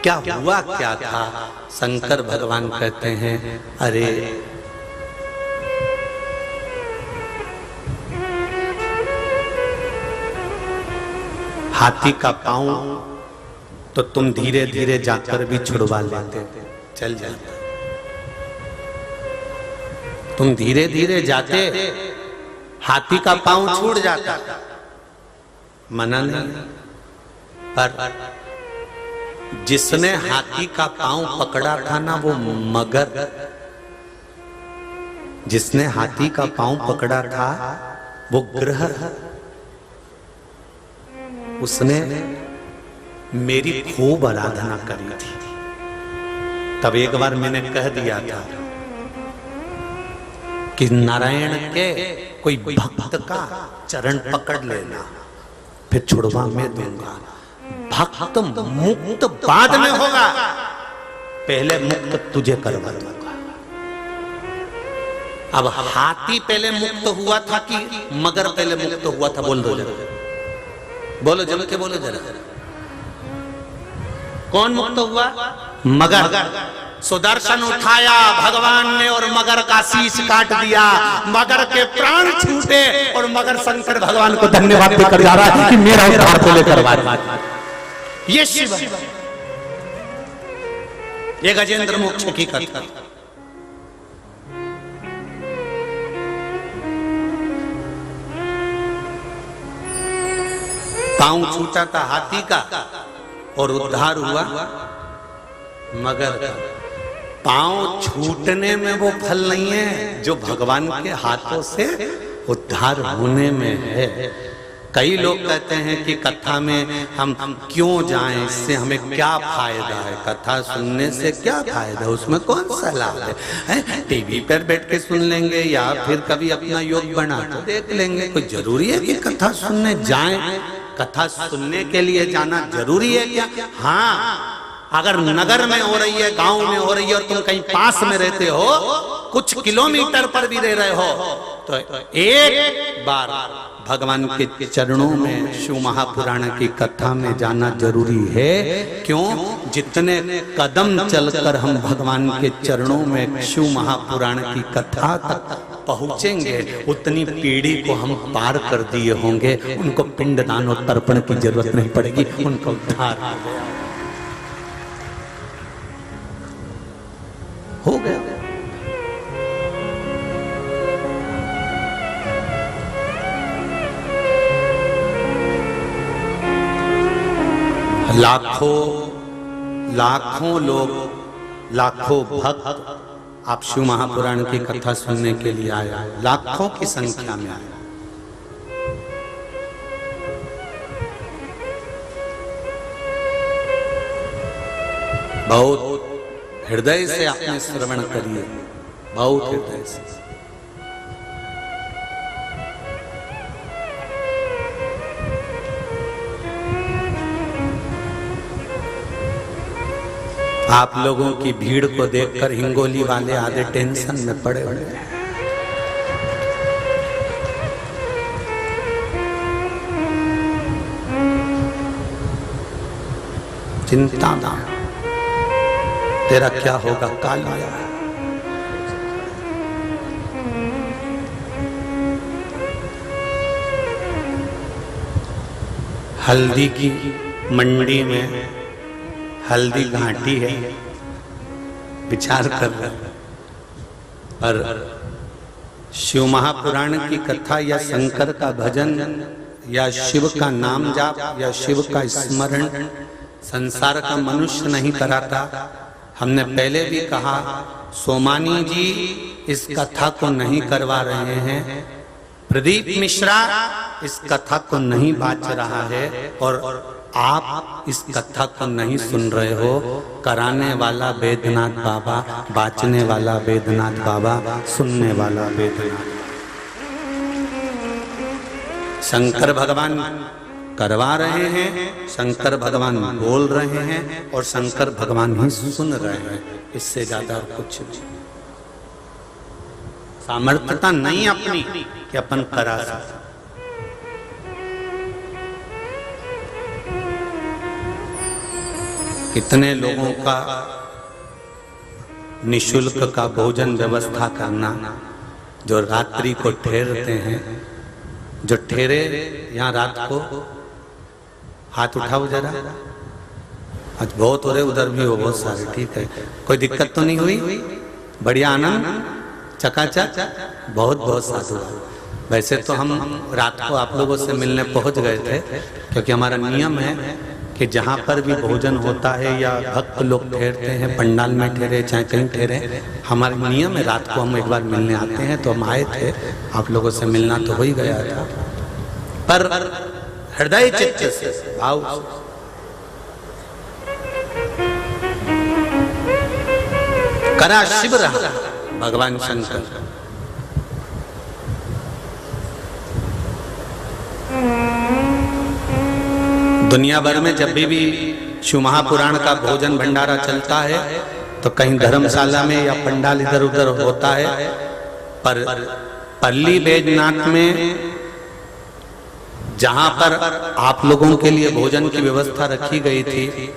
क्या हुआ क्या था? शंकर भगवान कहते हैं, अरे हाथी का पांव तो तुम धीरे धीरे जाकर भी छुड़वा लेते, चल जाते। तुम धीरे धीरे जाते, हाथी का पांव छूट जाता, मना नहीं। पर जिसने हाथी का पांव पकड़ा था ना, वो मगर, जिसने हाथी का पांव पकड़ा था वो ग्रह, उसने मेरी खूब आराधना करी थी। तब एक बार मैंने कह दिया था कि नारायण के कोई भक्त का चरण पकड़ लेना, फिर छुड़वा मैं दूंगा। भक्त मुक्त बाद में होगा, पहले मुक्त तुझे करवा दूंगा। अब हाथी पहले मुक्त हुआ था कि मगर पहले मुक्त हुआ था? बोल दो जरा, बोलो जम के बोलो जरा, कौन मुक्त हुआ? मगर। सुदर्शन उठाया भगवान ने और मगर का शीश काट दिया, मगर के प्राण छूटे और मगर शंकर भगवान को धन्यवाद देकर जा रहा है कि मेरा उद्धार को लेकर ये शिव, ये गजेंद्र मोक्ष की कथा। पांव छूटा था हाथी का और उद्धार हुआ मगर का। पांव छूटने में वो फल नहीं है जो भगवान के हाथों से उद्धार होने में है। कई लोग कहते हैं कि कथा में हम क्यों जाएं, इससे हमें क्या फायदा है, कथा सुनने से क्या फायदा है, उसमें कौन सा लाभ है? टीवी पर बैठ के सुन लेंगे या फिर कभी अपना योग बना तो देख लेंगे। कोई जरूरी है कि कथा सुनने जाएं? कथा सुनने के लिए जाना जरूरी है क्या? हाँ, अगर नगर में हो रही है, गांव में हो रही है और तुम कहीं पास में रहते हो, कुछ किलोमीटर पर भी रह रहे हो, तो एक बार भगवान के चरणों में शिव महापुराण की कथा में जाना जरूरी है। क्यों? जितने कदम चलकर हम भगवान के चरणों में शिव महापुराण की कथा तक पहुंचेंगे, उतनी पीढ़ी को हम पार कर दिए होंगे। उनको पिंडदान और तर्पण की जरूरत नहीं पड़ेगी, उनका उद्धार हो गया। लाखों लोग, लाखों भक्त आप शिव महापुराण की कथा सुनने के लिए आए, लाखों की संख्या में आए। बहुत हृदय से आपने श्रवण करिए, बहुत हृदय से। आप लोगों की भीड़ को देखकर हिंगोली वाले आधे टेंशन में पड़े हुए हैं। चिंता ना, तेरा क्या होगा काल आया है। हल्दी की मंडी में हल्दी घाटी है, विचार कर रहे, और शिव महापुराण की कथा या शंकर का भजन या शिव का नाम जाप या शिव का स्मरण संसार का मनुष्य नहीं कराता। हमने पहले भी कहा, सोमानी जी इस कथा को नहीं करवा रहे हैं, प्रदीप मिश्रा इस कथा को नहीं बाच रहा है, और आप इस कथा को नहीं सुन रहे हो। कराने वाला वेदनाथ बाबा, बाचने वाला वेदनाथ बाबा, सुनने वाला वेदनाथ। शंकर भगवान करवा रहे हैं, शंकर भगवान बोल रहे हैं और शंकर भगवान ही सुन रहे हैं। इससे ज्यादा कुछ सामर्थ्यता नहीं अपनी कि अपन करा सकते। कितने लोगों का निशुल्क का भोजन व्यवस्था करना, जो रात्रि को ठहरते हैं, जो ठहरे यहाँ रात को, हाथ उठाओ जरा। आज बहुत हो रहे, उधर भी हो बहुत सारे, ठीक है, कोई दिक्कत तो नहीं हुई? बढ़िया आनंद, चकाचक, बहुत बहुत साधु। वैसे तो हम रात को आप लोगों से मिलने पहुंच गए थे, क्योंकि हमारा नियम है कि जहाँ पर भी भोजन होता है या भक्त लोग ठहरते हैं, पंडाल में ठहरे चाहे कहीं ठहरे, हमारा नियम है रात को हम एक बार मिलने आते हैं। तो हम आए थे, आप लोगों से मिलना तो हो ही गया था, पर हृदय चित्त से भाव। करा शिव रहा भगवान शंकर। दुनिया भर में जब भी शिव महापुराण का भोजन भंडारा चलता है तो कहीं धर्मशाला में या पंडाल इधर उधर होता है, पर पल्ली बैजनाथ में जहां पर आप लोगों के लिए भोजन की व्यवस्था रखी गई थी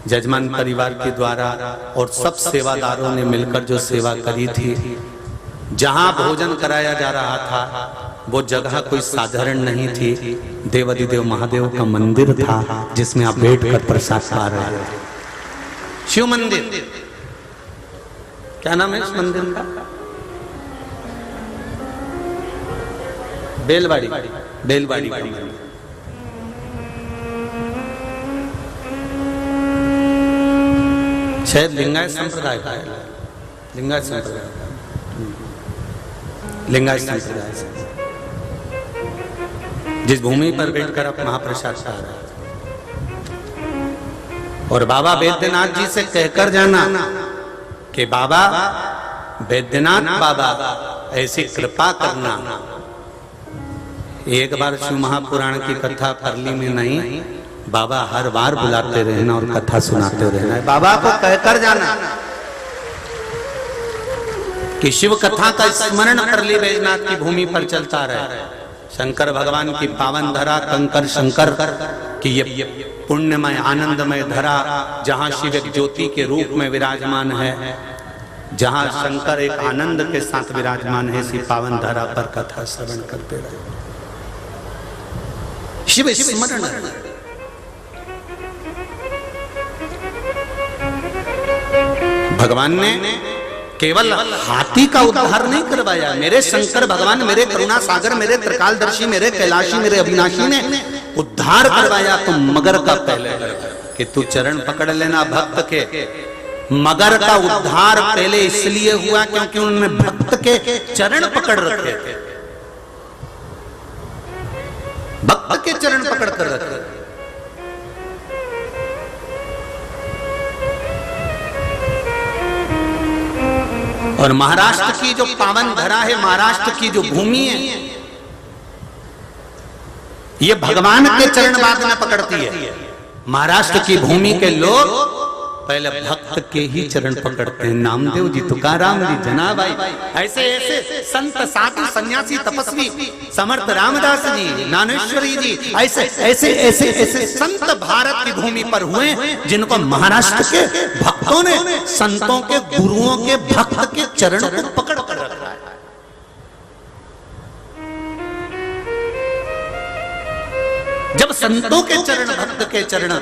जजमान परिवार के द्वारा और सब सेवादारों ने मिलकर जो सेवा करी थी, जहां भोजन कराया जा रहा था वो जगह कोई साधारण नहीं थी। देवाधिदेव महादेव का मंदिर था जिसमें आप बैठ कर प्रसाद पा रहे थे। शिव मंदिर, क्या नाम है इस मंदिर का? बेलवाड़ी, बेलवाड़ी का मंदिर। शायद लिंगायत संप्रदाय का है, लिंगायत संप्रदाय, लिंगायत संप्रदाय से जिस भूमि पर बैठकर आप महाप्रसाद खा रहे हैं। और बाबा बैद्यनाथ जी से कहकर जाना कि बाबा बैद्यनाथ बाबा ऐसी कृपा करना। एक बार शिव महापुराण की कथा परली में नहीं, बाबा हर बार बुलाते रहना और कथा सुनाते रहना है। बाबा को कहकर जाना कि शिव कथा का स्मरण परली बैजनाथ की भूमि पर चलता रहे। शंकर भगवान की पावन धरा, कंकर शंकर की ये पुण्यमय आनंदमय धरा, जहां शिव एक ज्योति के रूप में विराजमान है, जहां शंकर एक आनंद के साथ विराजमान है, इसी पावन धरा पर कथा श्रवण करते रहे। शिव स्मरण। भगवान ने केवल हाथी का उद्धार नहीं करवाया, मेरे शंकर भगवान, मेरे करुणा सागर, मेरे त्रिकालदर्शी, मेरे कैलाशी, मेरे अविनाशी ने उद्धार करवाया तो मगर का पहले कि तू चरण पकड़ लेना भक्त के। मगर का उद्धार पहले इसलिए हुआ क्योंकि उन्होंने भक्त के चरण पकड़ रखे थे, भक्त के चरण पकड़ कर रखे। और महाराष्ट्र की जो पावन धरा है, महाराष्ट्र की जो भूमि है, ये भगवान के चरण बाद में पकड़ती है। महाराष्ट्र की भूमि के लोग पहले भक्त के ही चरण पकड़ते हैं। नामदेव जी, तुकाराम जी, जनाबाई, ऐसे ऐसे संत साधु सन्यासी तपस्वी, समर्थ रामदास जी, ज्ञानेश्वरी जी, ऐसे ऐसे ऐसे ऐसे संत भारत की भूमि पर हुए जिनको महाराष्ट्र के भक्तों ने, संतों के, गुरुओं के, भक्त के चरण को पकड़ कर रखा है। जब संतों के चरण, भक्त के चरण,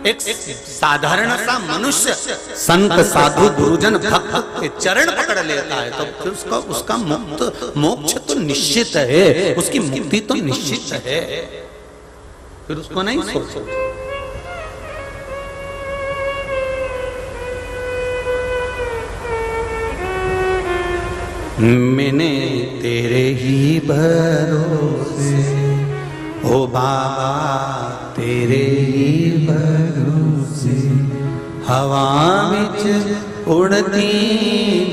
एक साधारण सा मनुष्य संत साधु गुरुजन भक्त के चरण पकड़ लेता है तो फिर उसका मोक्ष तो निश्चित है, उसकी मुक्ति तो निश्चित है, फिर उसको नहीं सोचो। मैंने तेरे ही भरोसे, ओ बाबा तेरे ही भरोसे, हवा विच उड़ती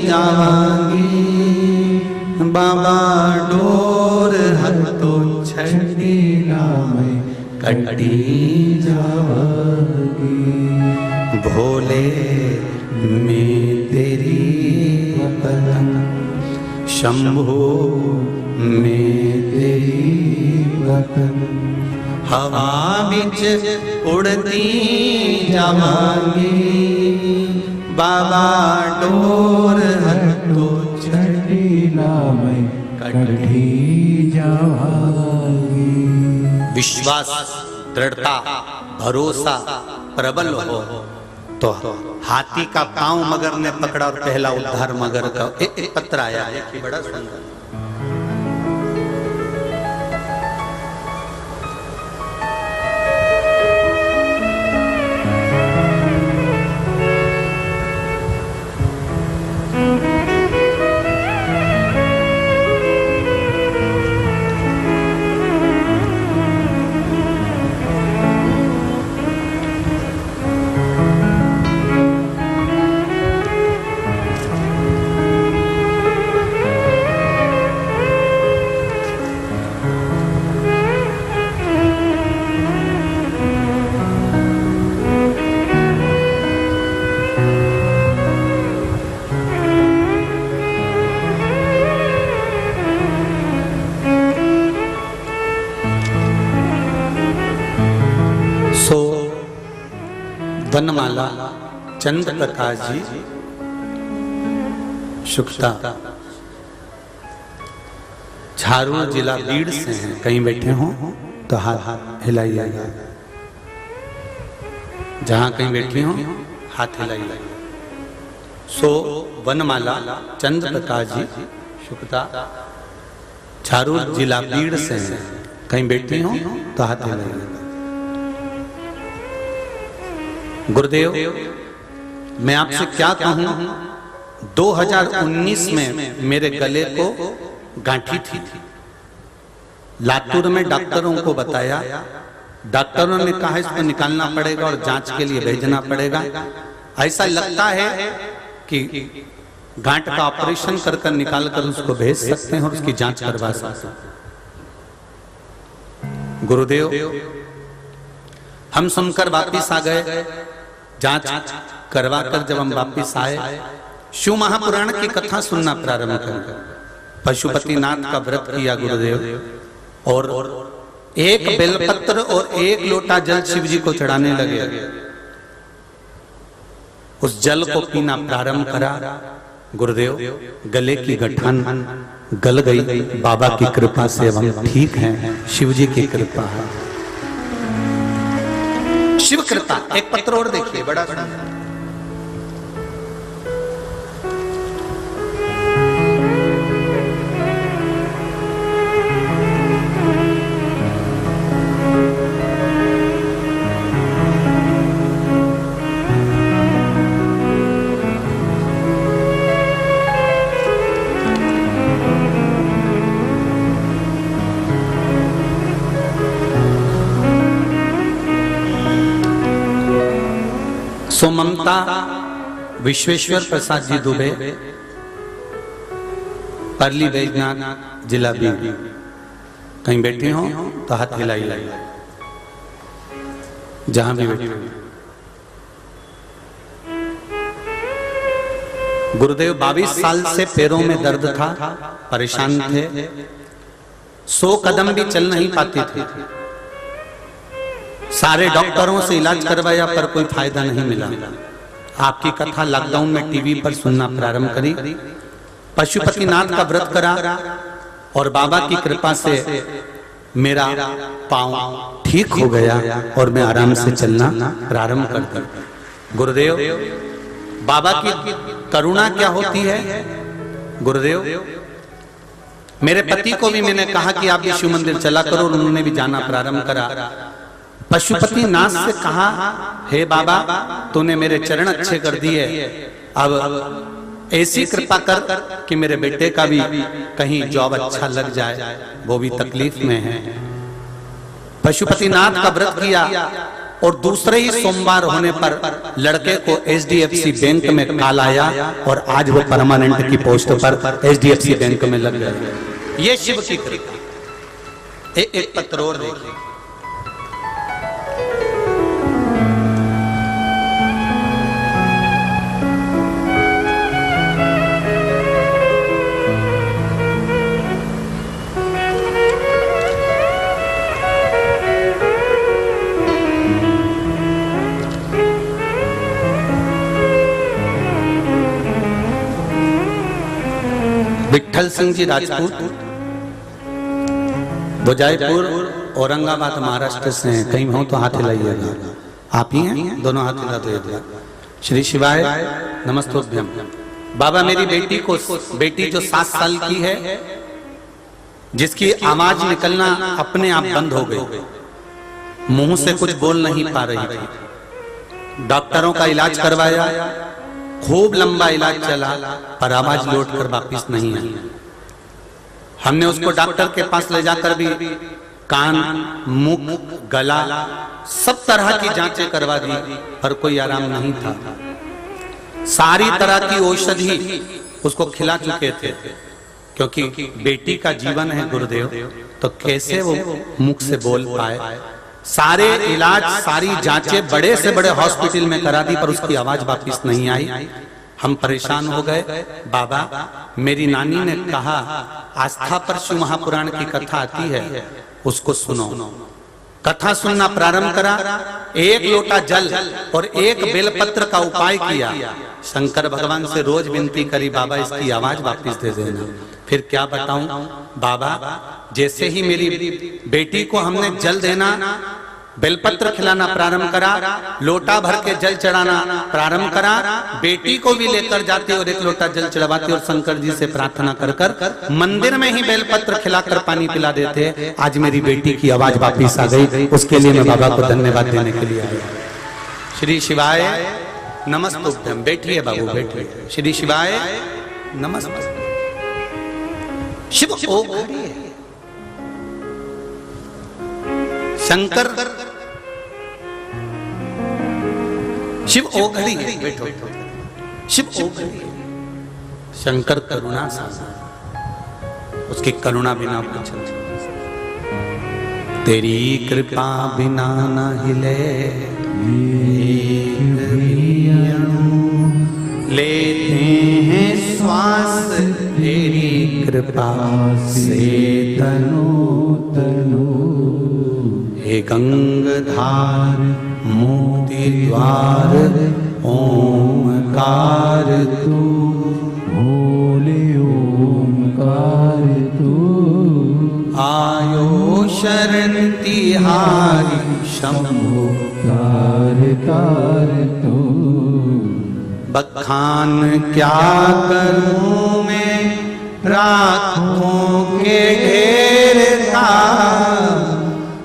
जावांगी, बाबा डोर हथों छड़ी ना मैं कटी जावांगी। भोले मैं तेरी पतन, शंभो मैं तेरी वतन, हवा बिच उड़ती जावांगी, बाबा डोर हटो छड़ी ना मैं कटी जावांगी। विश्वास, दृढ़ता, भरोसा प्रबल हो तो हाथी का पांव मगर ने पकड़ा और पहला उद्धार मगर का। एक पत्र आया है कि बड़ा सुंदर, वनमाला चंद्र प्रकाश जी शुक्ता, झारूर जिला बीड़ से हैं। कहीं बैठे हों तो हाथ हिलाइएगा, जहां कहीं बैठी हो हाथ हिलाइए। सो वनमाला चंद्र प्रकाश जी शुक्ता, झारूर जिला बीड़ से हैं। कहीं बैठी हो तो हाथ हिलाइए। गुरुदेव, मैं आपसे क्या कहूं, 2019 में मेरे गले को गांठी थी। लातूर में डॉक्टरों को बताया, डॉक्टरों ने कहा इसको निकालना पड़ेगा और जांच के लिए भेजना पड़ेगा। ऐसा लगता है कि गांठ का ऑपरेशन कर निकाल कर उसको भेज सकते हैं और उसकी जांच करवा सकते हैं। गुरुदेव, हम सुनकर वापिस आ गए। जांच करवा कर जब हम वापिस आए, शिव महापुराण की कथा सुनना प्रारंभ कर, पशुपतिनाथ का व्रत किया गुरुदेव, और एक बेलपत्र और एक लोटा जल शिव जी को चढ़ाने लगे। उस जल को पीना प्रारंभ करा। गुरुदेव, गले की गठन गल गई। बाबा की कृपा से हम ठीक हैं, शिव जी की कृपा है, शिव कृपा। एक पत्र और देखिए, बड़ा सुंदर। सो ममता विश्वेश्वर प्रसाद जी दुबे, परली बैजनाथ जिला बीड़। कहीं बैठे हो तो हाथ हिलाइए, जहां भी बैठे। गुरुदेव, 22 साल से पैरों में दर्द था, परेशान थे, 100 कदम भी चल नहीं पाते थे। सारे डॉक्टरों से इलाज करवाया पर कोई फायदा नहीं मिला। आपकी कथा लॉकडाउन में टीवी पर सुनना प्रारंभ करी, पशुपतिनाथ का व्रत करा और बाबा की कृपा से मेरा पांव ठीक हो गया और मैं आराम से चलना प्रारंभ कर दिया। गुरुदेव, बाबा की करुणा क्या होती है। गुरुदेव, मेरे पति को भी मैंने कहा कि आप भी शिव मंदिर चला करो, और उन्होंने भी जाना प्रारंभ करा। पशुपतिनाथ से कहा, हे बाबा, तूने मेरे चरण अच्छे कर दिए, अब ऐसी कृपा कर कि मेरे बेटे का भी कहीं जॉब अच्छा लग जाए, वो भी तकलीफ में है। पशुपतिनाथ का व्रत किया और दूसरे ही सोमवार होने पर लड़के को HDFC बैंक में कॉल आया और आज वो परमानेंट की पोस्ट पर HDFC बैंक में लग गए। ये शिव की कृपा। एक पत्र और देखिए। विठल सिंह जी राजपूत, वो जयपुर औरंगाबाद महाराष्ट्र से हैं। कहीं हो तो हाथ हिलाइएगा। आप ही हैं, दोनों हाथ हिला दीजिएगा। श्री शिवाय नमस्तोभ्यम। बाबा, मेरी बेटी जो 7 साल की है, जिसकी आवाज निकलना अपने आप बंद हो गई, मुंह से कुछ बोल नहीं पा रही थी। डॉक्टरों का इलाज करवाया, खूब लंबा इलाज चला, पर आवाज लौट कर वापिस नहीं आई। हमने उसको डॉक्टर के पास ले जाकर भी कान, मुख, गला, सब तरह की जांचें करवा दी, पर कोई आराम नहीं था। सारी तरह की औषधि उसको खिला चुके थे, क्योंकि बेटी का जीवन है गुरुदेव, तो कैसे वो मुख से बोल पाए। सारे इलाज, सारी जांचें बड़े से बड़े हॉस्पिटल में करा दी, पर उसकी आवाज वापिस नहीं आई। हम परेशान हो गए। बाबा, मेरी नानी ने कहा आस्था पर शिव महापुराण की कथा आती है, उसको सुनो। कथा सुनना प्रारंभ करा, एक लोटा जल और एक बेलपत्र का उपाय किया। शंकर भगवान से रोज विनती करी, बाबा इसकी आवाज वापस दे देना। फिर क्या बताऊं बाबा, जैसे ही मेरी बेटी को हमने जल देना, बेलपत्र खिलाना प्रारंभ करा, लोटा भर के जल चढ़ाना प्रारंभ करा, बेटी को भी लेकर जाते और एक लोटा जल चढ़वाते और शंकर जी से प्रार्थना कर कर मंदिर में ही बेलपत्र खिलाकर पानी पिला देते। आज मेरी बेटी की आवाज वापिस आ गई, उसके लिए मैं बाबा को धन्यवाद देने के लिए आया। श्री शिवाय नमस्तुभ्यम। बैठिए बाबू बैठिए। श्री शिवाय नमस्ते। शिव ओ शंकर शिव ओ घड़ी है, बैठो। शिव ओ घड़ी है। शंकर करुणा सागर, उसकी करुणा बिना कुछ नहीं। तेरी कृपा बिना न हिले लेते हैं श्वास, तेरी कृपा से तनु तनु। हे गंगाधार मोती द्वार ओमकार तू, भोले ओमकार तू। आयो शरण तिहारी शंभो तार तार तू। बखान क्या करूं मैं राखों के ढेर का,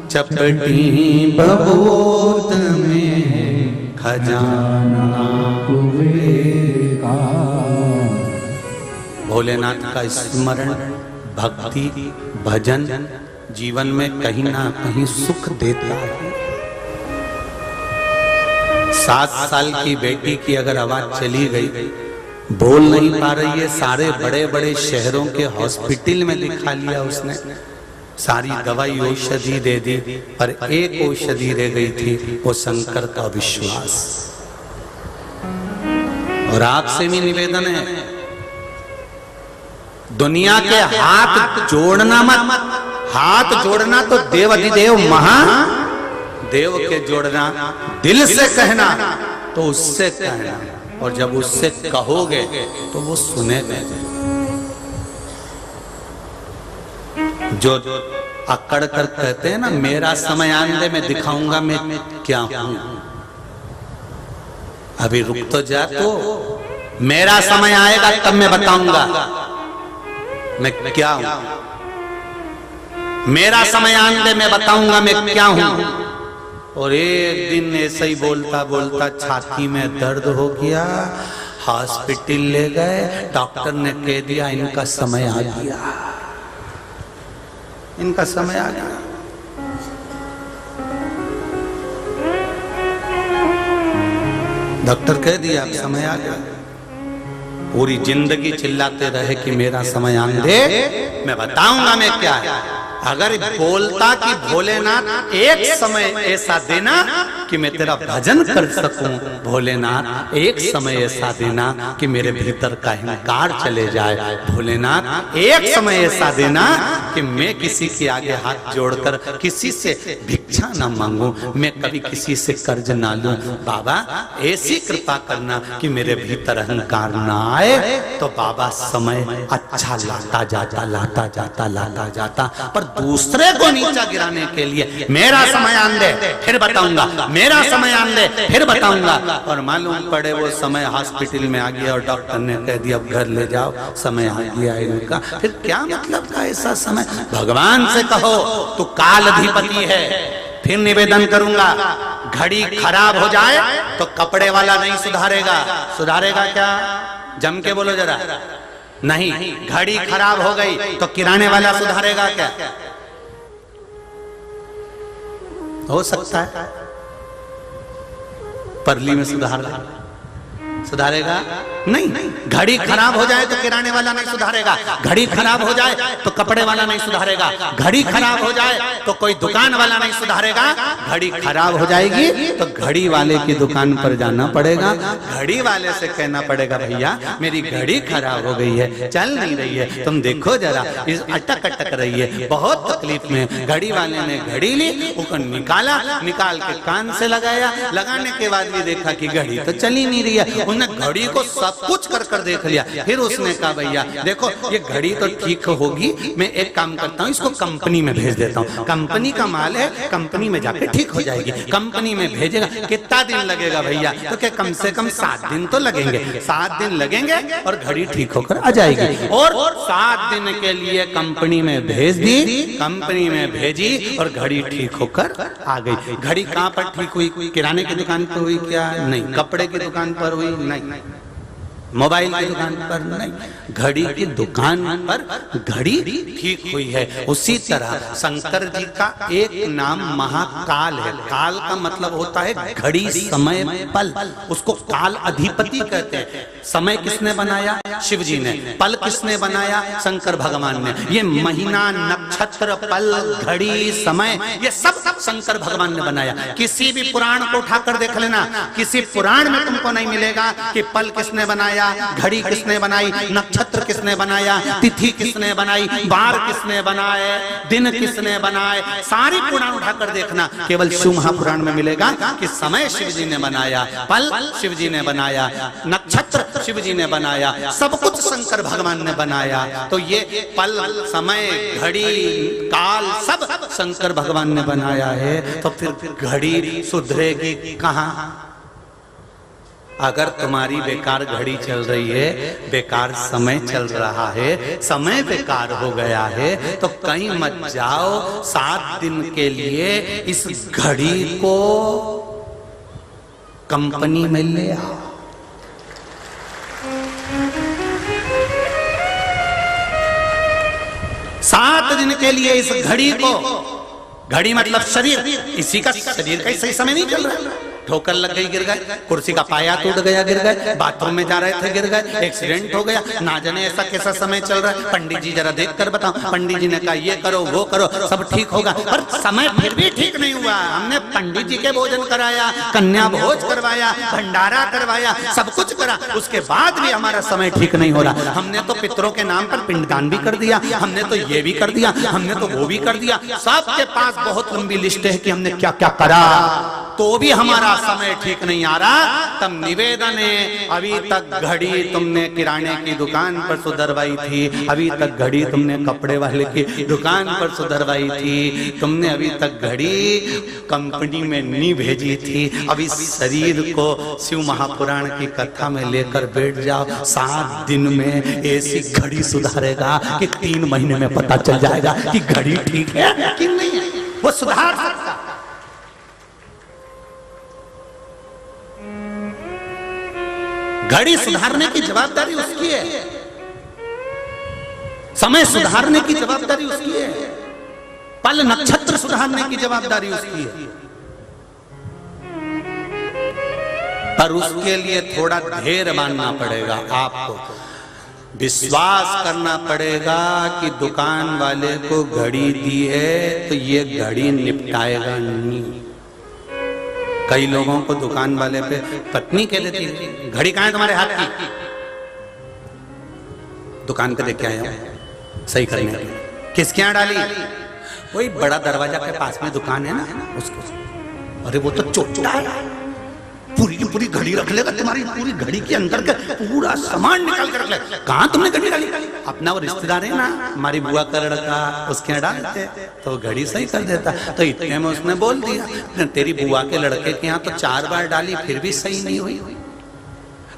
चपटी बबूत में खजाना कुबेर का। भोलेनाथ का स्मरण, भक्ति, भजन जीवन में कहीं ना कहीं सुख देता है। 7 साल की बेटी की अगर आवाज चली गई, बोल नहीं पा रही है, सारे बड़े बड़े शहरों के हॉस्पिटल में दिखा लिया उसने, सारी दवाई औषधि दे दी, पर एक औषधि रह गई थी, वो शंकर का विश्वास। और आपसे भी निवेदन है, दुनिया के हाथ जोड़ना मत। हाथ जोड़ना तो देव अधिदेव महादेव के जोड़ना, दिल से कहना तो उससे कहना, और जब उससे कहोगे तो वो सुनेगा। जो अकड़ कर कहते हैं ना, मेरा समय आने दे, मैं दिखाऊंगा मैं क्या हूं। अभी रुक तो जा, तो मेरा समय आएगा तब मैं बताऊंगा मैं क्या हूं। मेरा समय आने दे, मैं बताऊंगा मैं क्या हूं। और एक दिन ऐसे ही बोलता बोलता छाती में दर्द हो गया, हॉस्पिटल ले गए, डॉक्टर ने कह दिया इनका समय आ गया, इनका समय आ गया। डॉक्टर कह दिया अब समय आ गया। पूरी जिंदगी चिल्लाते रहे कि मेरा समय आने दे, मैं बताऊंगा मैं क्या है। अगर बोलता कि भोलेनाथ एक समय ऐसा देना कि मैं तेरा भजन कर सकूं, भोलेनाथ एक समय ऐसा देना कि मेरे भीतर का अहंकार चले जाए, भोलेनाथ एक समय ऐसा देना कि मैं किसी के आगे हाथ जोड़कर किसी से भिक्षा ना मांगूं, मैं कभी किसी से कर्ज ना लूं। बाबा ऐसी कृपा करना कि मेरे भीतर अहंकार ना आए। तो बाबा समय अच्छा लाता जाता लाता जाता लाता जाता, पर दूसरे को नीचा गिराने के लिए मेरा समय आन दे फिर बताऊंगा, मेरा समय आन दे फिर बताऊंगा। और मालूम पड़े वो समय हॉस्पिटल में आ गया और डॉक्टर ने कह दिया अब घर ले जाओ, समय आ गया इनका। फिर क्या मतलब का ऐसा समय? भगवान से कहो तू काल अधिपति है। फिर निवेदन करूंगा, घड़ी खराब हो जाए तो कपड़े वाला नहीं सुधारेगा। सुधारेगा क्या? जम के बोलो जरा। नहीं, घड़ी खराब हो गई तो किराने वाला सुधारेगा क्या? हो सकता है परली में सुधारेगा। नहीं। घड़ी खराब हो जाए तो किराने वाला नहीं सुधारेगा, घड़ी खराब हो जाए तो कपड़े वाला नहीं सुधारेगा, घड़ी खराब हो जाए तो कोई दुकान वाला नहीं सुधारेगा। घड़ी खराब हो जाएगी तो घड़ी वाले की दुकान पर जाना पड़ेगा, घड़ी वाले से कहना पड़ेगा भैया मेरी घड़ी खराब हो गई है, चल नहीं रही है, तुम देखो जरा, इस अटक अटक रही है, बहुत तकलीफ में। घड़ी वाले ने घड़ी ली, उसको निकाला, निकाल के कान से लगाया, लगाने के बाद भी देखा कि घड़ी तो चली नहीं रही है। उसने घड़ी को सब कुछ कर कर देख लिया, फिर उसने कहा भैया देखो ये घड़ी तो ठीक होगी, मैं एक काम करता हूँ इसको कंपनी में भेज देता हूँ, कंपनी का माल है, कंपनी में जाके ठीक हो जाएगी। कंपनी में भेजेगा, कितना दिन लगेगा भैया? तो क्या कम से कम 7 दिन तो लगेंगे, 7 दिन लगेंगे और घड़ी ठीक होकर आ जाएगी। और 7 दिन के लिए कंपनी में भेज दी, कंपनी में भेजी और घड़ी ठीक होकर आ गई। घड़ी कहाँ पर ठीक हुई? किराने की दुकान पर हुई क्या? नहीं। कपड़े की दुकान पर हुई? नहीं। मोबाइल की दुकान पर नहीं, घड़ी की दुकान पर घड़ी ठीक हुई है। उसी तरह शंकर जी का एक नाम महाकाल है। काल का मतलब होता है घड़ी, समय, पल, उसको काल अधिपति कहते हैं। समय किसने बनाया? शिव जी ने। पल किसने बनाया? शंकर भगवान ने। ये महीना, नक्षत्र, पल, घड़ी, समय, ये सब शंकर भगवान ने बनाया। किसी भी पुराण को उठाकर देख लेना, किसी पुराण में तुमको नहीं मिलेगा कि पल किसने बनाया, घड़ी किसने बनाई, नक्षत्र किसने बनाया, तिथि किसने बनाई, बार किसने बनाए, दिन किसने बनाए। सारी पुराण उठाकर देखना, केवल शिव महापुराण में मिलेगा कि समय शिव जी ने बनाया, पल शिव जी ने बनाया, नक्षत्र शिव जी ने बनाया, सब कुछ शंकर भगवान ने बनाया। तो ये पल, समय, घड़ी, काल सब शंकर भगवान ने बनाया है। तो फिर घड़ी सुधरेगी कहाँ? अगर तुम्हारी बेकार घड़ी चल रही है, बेकार समय चल रहा है, समय बेकार हो गया है, तो कहीं मत जाओ, 7 दिन के लिए इस घड़ी को कंपनी में ले आओ। सात दिन के लिए इस घड़ी को, घड़ी मतलब शरीर, इसी का शरीर का सही समय नहीं चल रहा, ठोकर लग गई गिर गए, कुर्सी का पाया टूट गया गिर गए, बाथरूम में जा रहे थे गिर गए, एक्सीडेंट हो गया, ना जाने ऐसा कैसा समय चल रहा है। पंडित जी जरा देख कर बताओ। पंडित जी ने कहा ये करो वो करो, सब ठीक होगा, पर समय फिर भी ठीक नहीं हुआ। हमने पंडित जी के भोजन कराया, कन्या भोज करवाया, भंडारा करवाया, सब कुछ करा, उसके बाद भी हमारा समय ठीक नहीं हो रहा। हमने तो पितरों के नाम पर पिंडदान भी कर दिया, हमने तो ये भी कर दिया, हमने तो वो भी कर दिया, सबके पास बहुत लंबी लिस्ट है कि हमने क्या क्या करा, तो भी हमारा समय ठीक नहीं आ रहा। तब निवेदन है, अभी तक घड़ी तुमने किराने की दुकान पर सुधरवाई थी, अभी तक घड़ी तुमने कपड़े वाले की दुकान पर सुधरवाई थी, तुमने अभी तक घड़ी कंपनी में नहीं भेजी थी। अभी शरीर को शिव महापुराण की कथा में लेकर बैठ जाओ, 7 दिन में ऐसी घड़ी सुधारेगा कि 3 महीने में पता चल जाएगा कि घड़ी ठीक है कि नहीं है। वो सुधार सकता। घड़ी सुधारने की जवाबदारी उसकी है, समय सुधारने की जवाबदारी उसकी है, पल नक्षत्र सुधारने की जवाबदारी उसकी है। पर उसके लिए थोड़ा धैर्य मानना पड़ेगा, आपको विश्वास करना पड़ेगा कि दुकान वाले को घड़ी दी है तो ये घड़ी निपटाएगा नहीं। कई लोगों को दुकान वाले पे पत्नी कह देती है घड़ी कहाँ है तुम्हारे हाथ की, दुकान पे देख के आया सही करने के लिए, किसके यहाँ डाली? वही बड़ा दरवाजा के पास में दुकान है ना उसको। अरे वो तो चोटा है, पूरी की पूरी घड़ी रख लेगा, तुम्हारी पूरी घड़ी के अंदर का पूरा सामान निकाल कर रख लेगा। कहाँ तुमने घड़ी डाली? अपना वो रिश्तेदार है ना, हमारी बुआ का लड़का, उसके यहाँ डालते तो घड़ी सही कर देता। तो इतने में उसने बोल दिया तेरी बुआ के लड़के के यहाँ तो 4 बार डाली फिर भी सही नहीं हुई,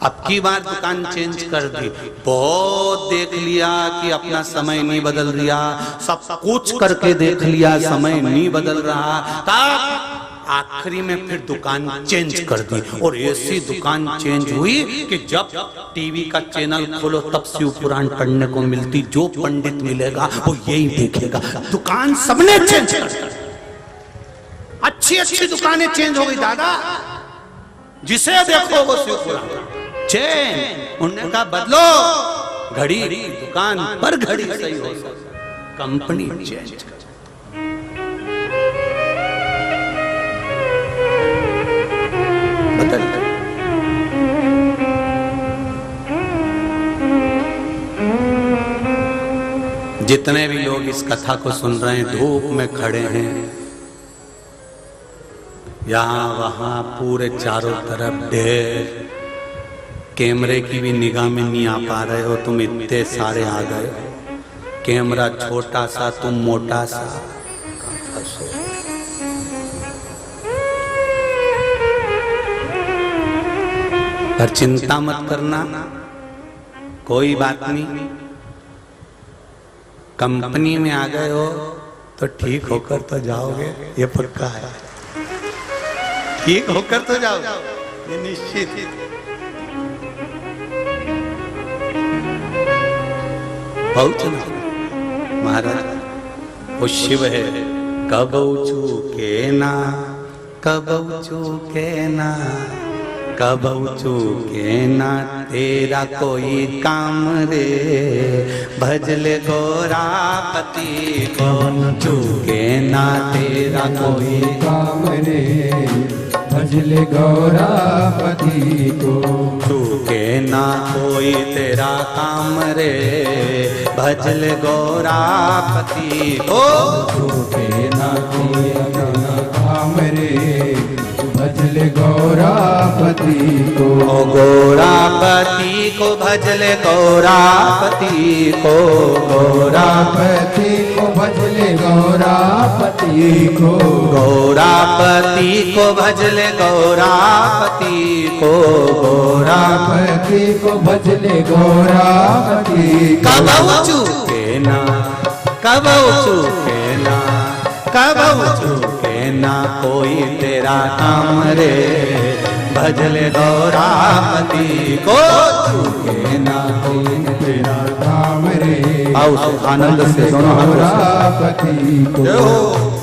अब की बार दुकान चेंज कर दी। बहुत देख लिया कि अपना समय नहीं बदल दिया, सब कुछ करके देख लिया समय नहीं बदल रहा, तब आखिरी में फिर दुकान चेंज कर दी। और ऐसी दुकान चेंज हुई कि जब टीवी का चैनल खोलो तब शिव पुराण पढ़ने को मिलती, जो पंडित मिलेगा वो यही देखेगा। दुकान सबने चेंज कर दी, अच्छी अच्छी दुकानें चेंज हो गई दादा, जिसे देखो वो शिव पुराण। चेन। उन्होंने कहा बदलो, घड़ी दुकान पर घड़ी सही हो सकती, कंपनी चेंज कर। बदल जितने भी लोग इस कथा को सुन रहे हैं, धूप में खड़े हैं, यहाँ वहाँ पूरे चारों तरफ ढेर, कैमरे की भी निगाह में नहीं आ पा रहे हो, तुम इतने सारे आ गए हो। कैमरा छोटा सा, तुम मोटा सा। पर चिंता मत करना, कोई बात नहीं। कंपनी में आ गए हो तो ठीक होकर तो जाओगे, ये पक्का है। ठीक होकर तो जाओगे, ये निश्चित। बहुत महाराज वो शिव है, कब चूके ना, कब चूके ना, कब चूके ना तेरा कोई काम रे, भजले गौरापति को चूके ना तेरा कोई काम रे, भजले गौरापति को चूके ना कोई तेरा काम रे, भजले गौरापति को चूके ना कोई तेरा काम रे, भजले गौरापति को। गौरापति को भजले गौरापति को, गौरापति को भजले गौरापति को, गौरापति को भजले गौरापति को, गौरापति को भजले गौरापति। कब चूके ना, कब चूके ना, कब चूके ना कोई तेरा काम रे, भजले गौरापति को चूके ना कोई तेरा काम रे, आओ आनंद से दोनों गौरापति को।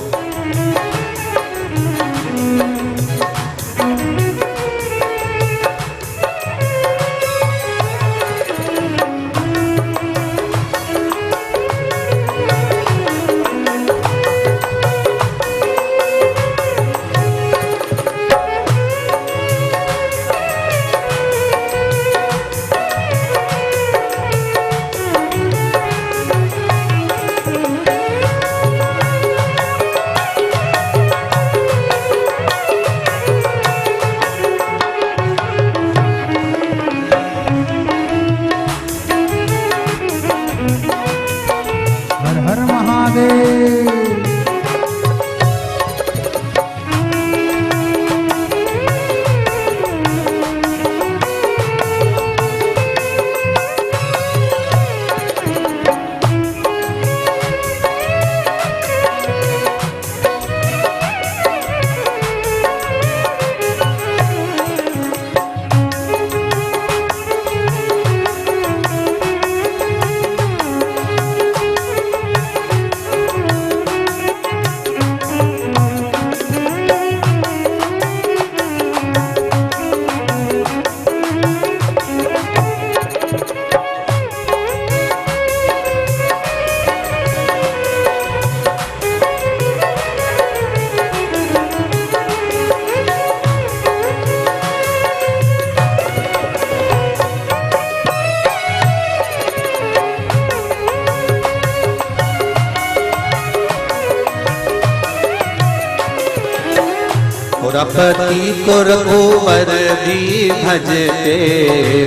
गौरापति को रघुवर भी भजते,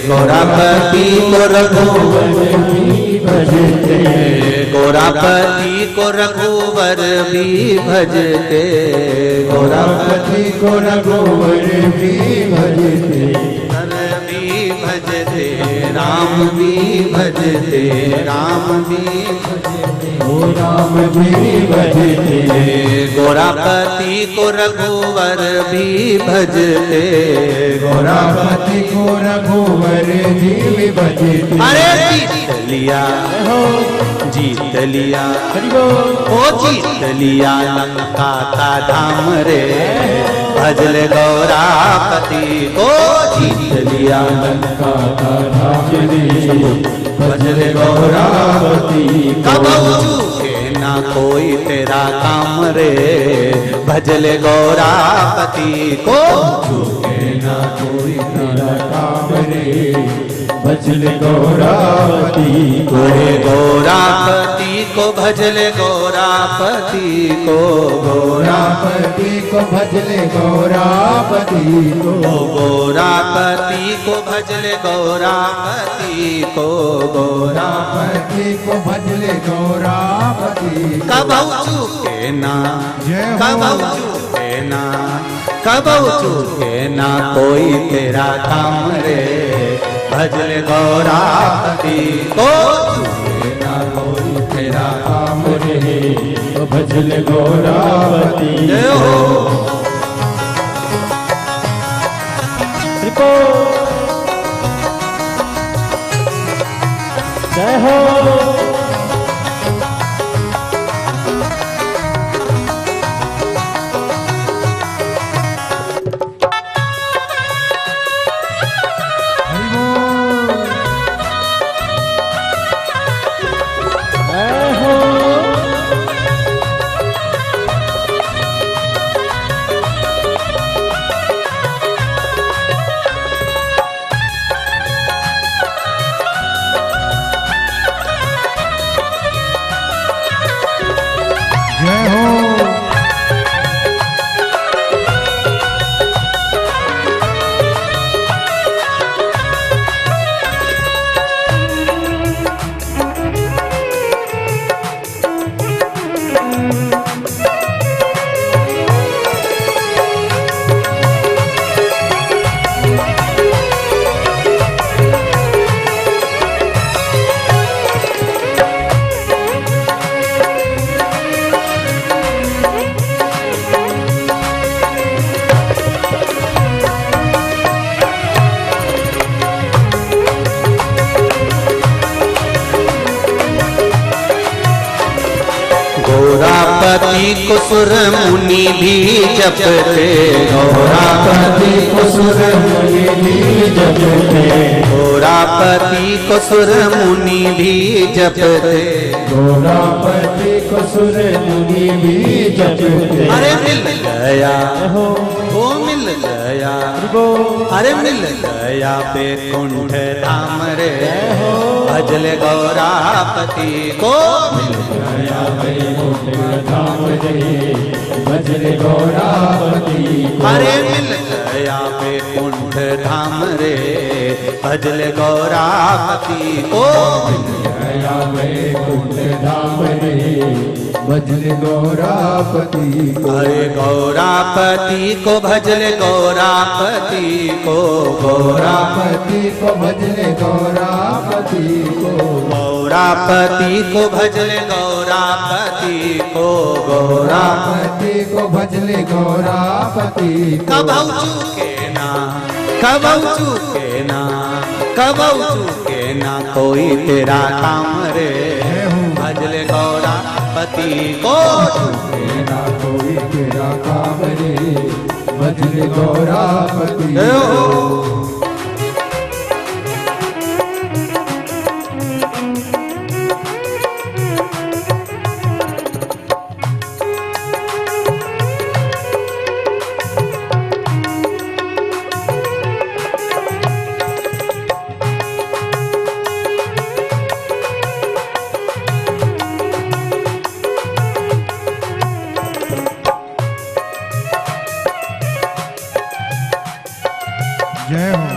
गौरापति को रघुवर भी भजते, गौरापति को रघुवर भी भजते, गौरापति को रघुवर भी भजते, भी भजते, राम भी भजते, राम भी राम भी भजते, गौरापति को रघुवर भी भजते, गौरापति को रघुवर भी भजते। अरे जीत लिया, जीत लिया, ओ जीत लिया लंका का धाम रे, भजले गौरापति को जीत लिया लंका का राजने भजले गौरापति कब चूके ना कोई तेरा काम रे भजले गौरापति को चूके ना कोई तेरा काम रे भजले गौरापति को गौरापति को भजले गौरापति को गौरापति को भजले गौरापति को गौरापति को भजले गौरापति को गौरापति को भजले गौरापति कब चूके ना जय हो। कब चूके ना कब चूके ना कोई तेरा काम रे भजले गौरापति को चूके ना कोई तेरा काम रे भजले गौरापति जय हो। जय हो। गौरापति को सुर मुनि भी जपते गौरापति को सुर मुनि भी जपते गौरापति को सुर मुनि भी जपते गौरापति को सुर मुनि भी जपते अरे मिल गया वो मिल गया अरे मिल गया बैकुंठ धाम रे भजले गौरापति को मिल गया बैकुंठ धाम रे भजले गौरापति को अरे मिल गया बैकुंठ धाम रे भजले गौरापति को मिल गया बैकुंठ धाम रे भजले गौरापति को अरे गौरापति को भजले गौरापति को गौरापति को भजले गौरापति को गौरापति को भजले गौरापति को गौरापति को भजले गौरापति कब चूके ना कब चूके ना कब चूके ना कोई तेरा काम रे भजले गौरापति को चूके ना कोई तेरा काम रे भजले गौरापति जय हो। जय हो।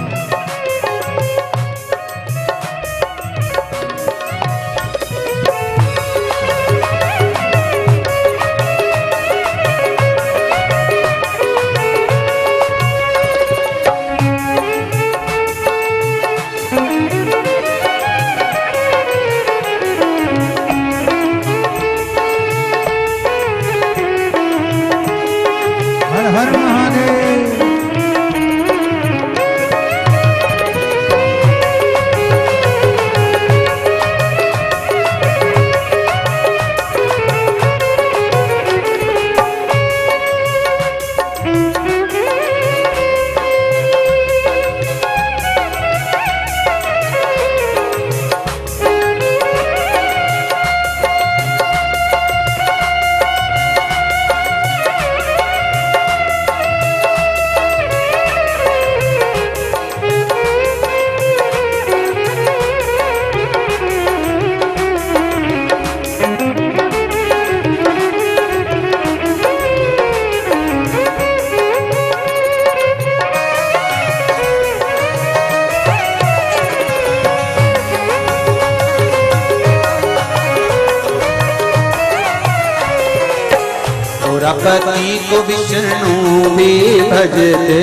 गौरापति को विष्णु भी भजते,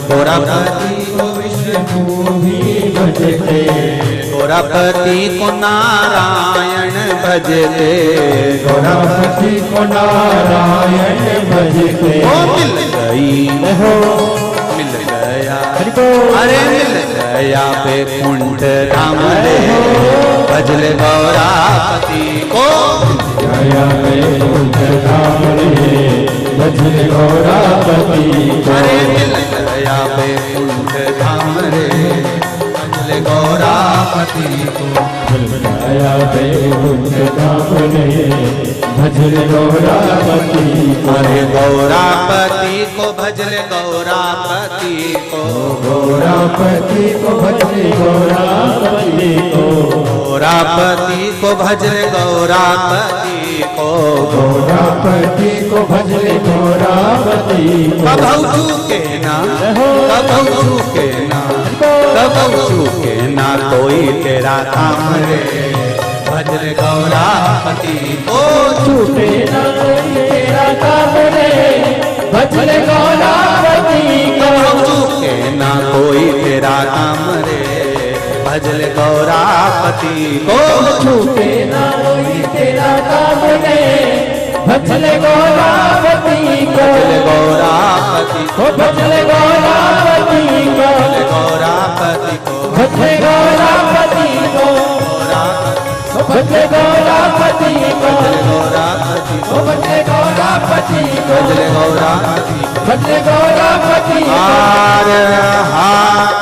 गौरापति को विष्णु भी भजते, गौरापति को नारायण भजते, गौरापति को नारायण भजते। ओ मिल गई हो, मिल गया, अरे मिल गया बैकुंठ धाम रे, भजले गौरापति को, गया बैकुंठ धाम रे, भजले गौरापति को। अरे मिल गया बैकुंठ धाम रे, भजले गौरापति को, गया बैकुंठ धाम रे, भजले गौरापति को। अरे गौरापति को भजले गौरापति को, गौरापति को भजले गौरापति को, गौरापति को भजले गौरापति को, गौरापति को भजले गौरापति को। कबहु चूके ना, कबहु चूके ना, कबहु चूके ना कोई तेरा काम रे, भजले गौरापति को, छूटे ना कोई तेरा काम रे, भजले गौरापति को। कबहु चूके ना कोई तेरा काम रे, भजले गौरापति को, छूटे ना कोई तेरा काम रे, भजले गौरापति को। भजले गौरापति को, भजले गौरापति को, भजले गौरापति को, भजले गौरापति को, भजले गौरापति को, भजले गौरापति को, भजले गौरापति को, भजले गौरापति को, भजले गौरापति को। हर हर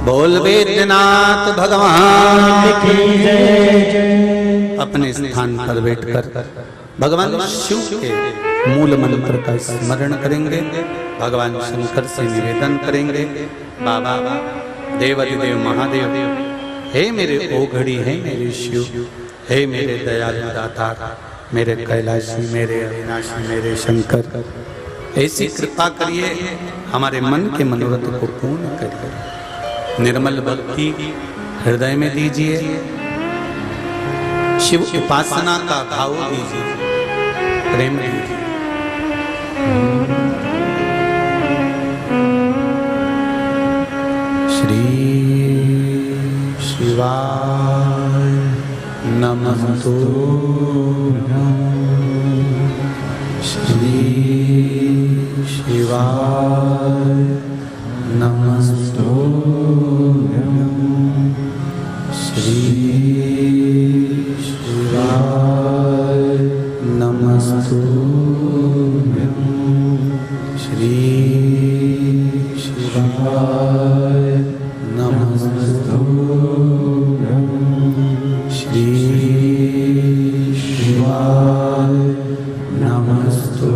बोल वेद्यनाथ भगवान की जय। अपने स्थान पर बैठकर भगवान शिव के मूल मंत्र का स्मरण करेंगे, भगवान शंकर से निवेदन करेंगे, बाबा देवाधिदेव महादेव, हे मेरे ओघड़ी, हे मेरे शिव, हे मेरे दयालु दाता, मेरे कैलाशी, मेरे अविनाशी, मेरे शंकर, ऐसी कृपा करिए हमारे मन के मनोरथ को पूर्ण करिए। निर्मल भक्ति हृदय में दीजिए, शिव उपासना का भाव दीजिए, प्रेम दीजिए। श्री शिवाय नमस्तु, श्री शिवाय नमस्तु, श्री शिवाय नमस्तु, श्री शिवाय नमस्तु, श्री शिवाय नमस्तु।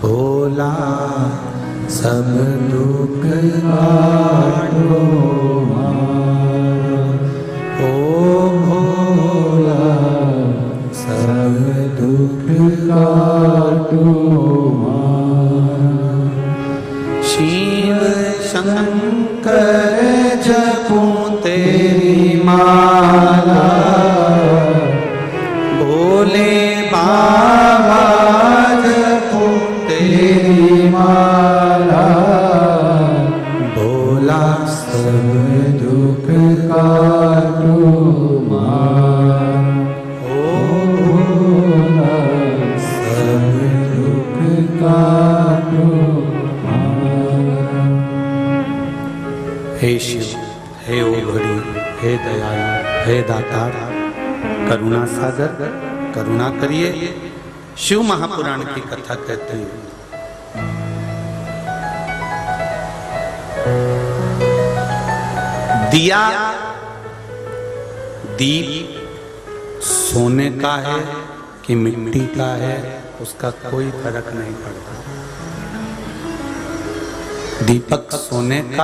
भोला सब दुख काटो, ओ भोला सब दुख काटो, शिव शंकर जपूं तेरी माला, भोले बाबा जपूं तेरी माला, भोला सब दुख काटो मार, ओ भोला सब दुख काटो मार। हे शिव, हे ओघड़ी, हे दयालु, हे दातार, करुणा सागर, करुणा करिए। शिव महापुराण की कथा कहते हैं, दिया दीप सोने का है कि मिट्टी का है, उसका कोई फर्क नहीं पड़ता। दीपक सोने का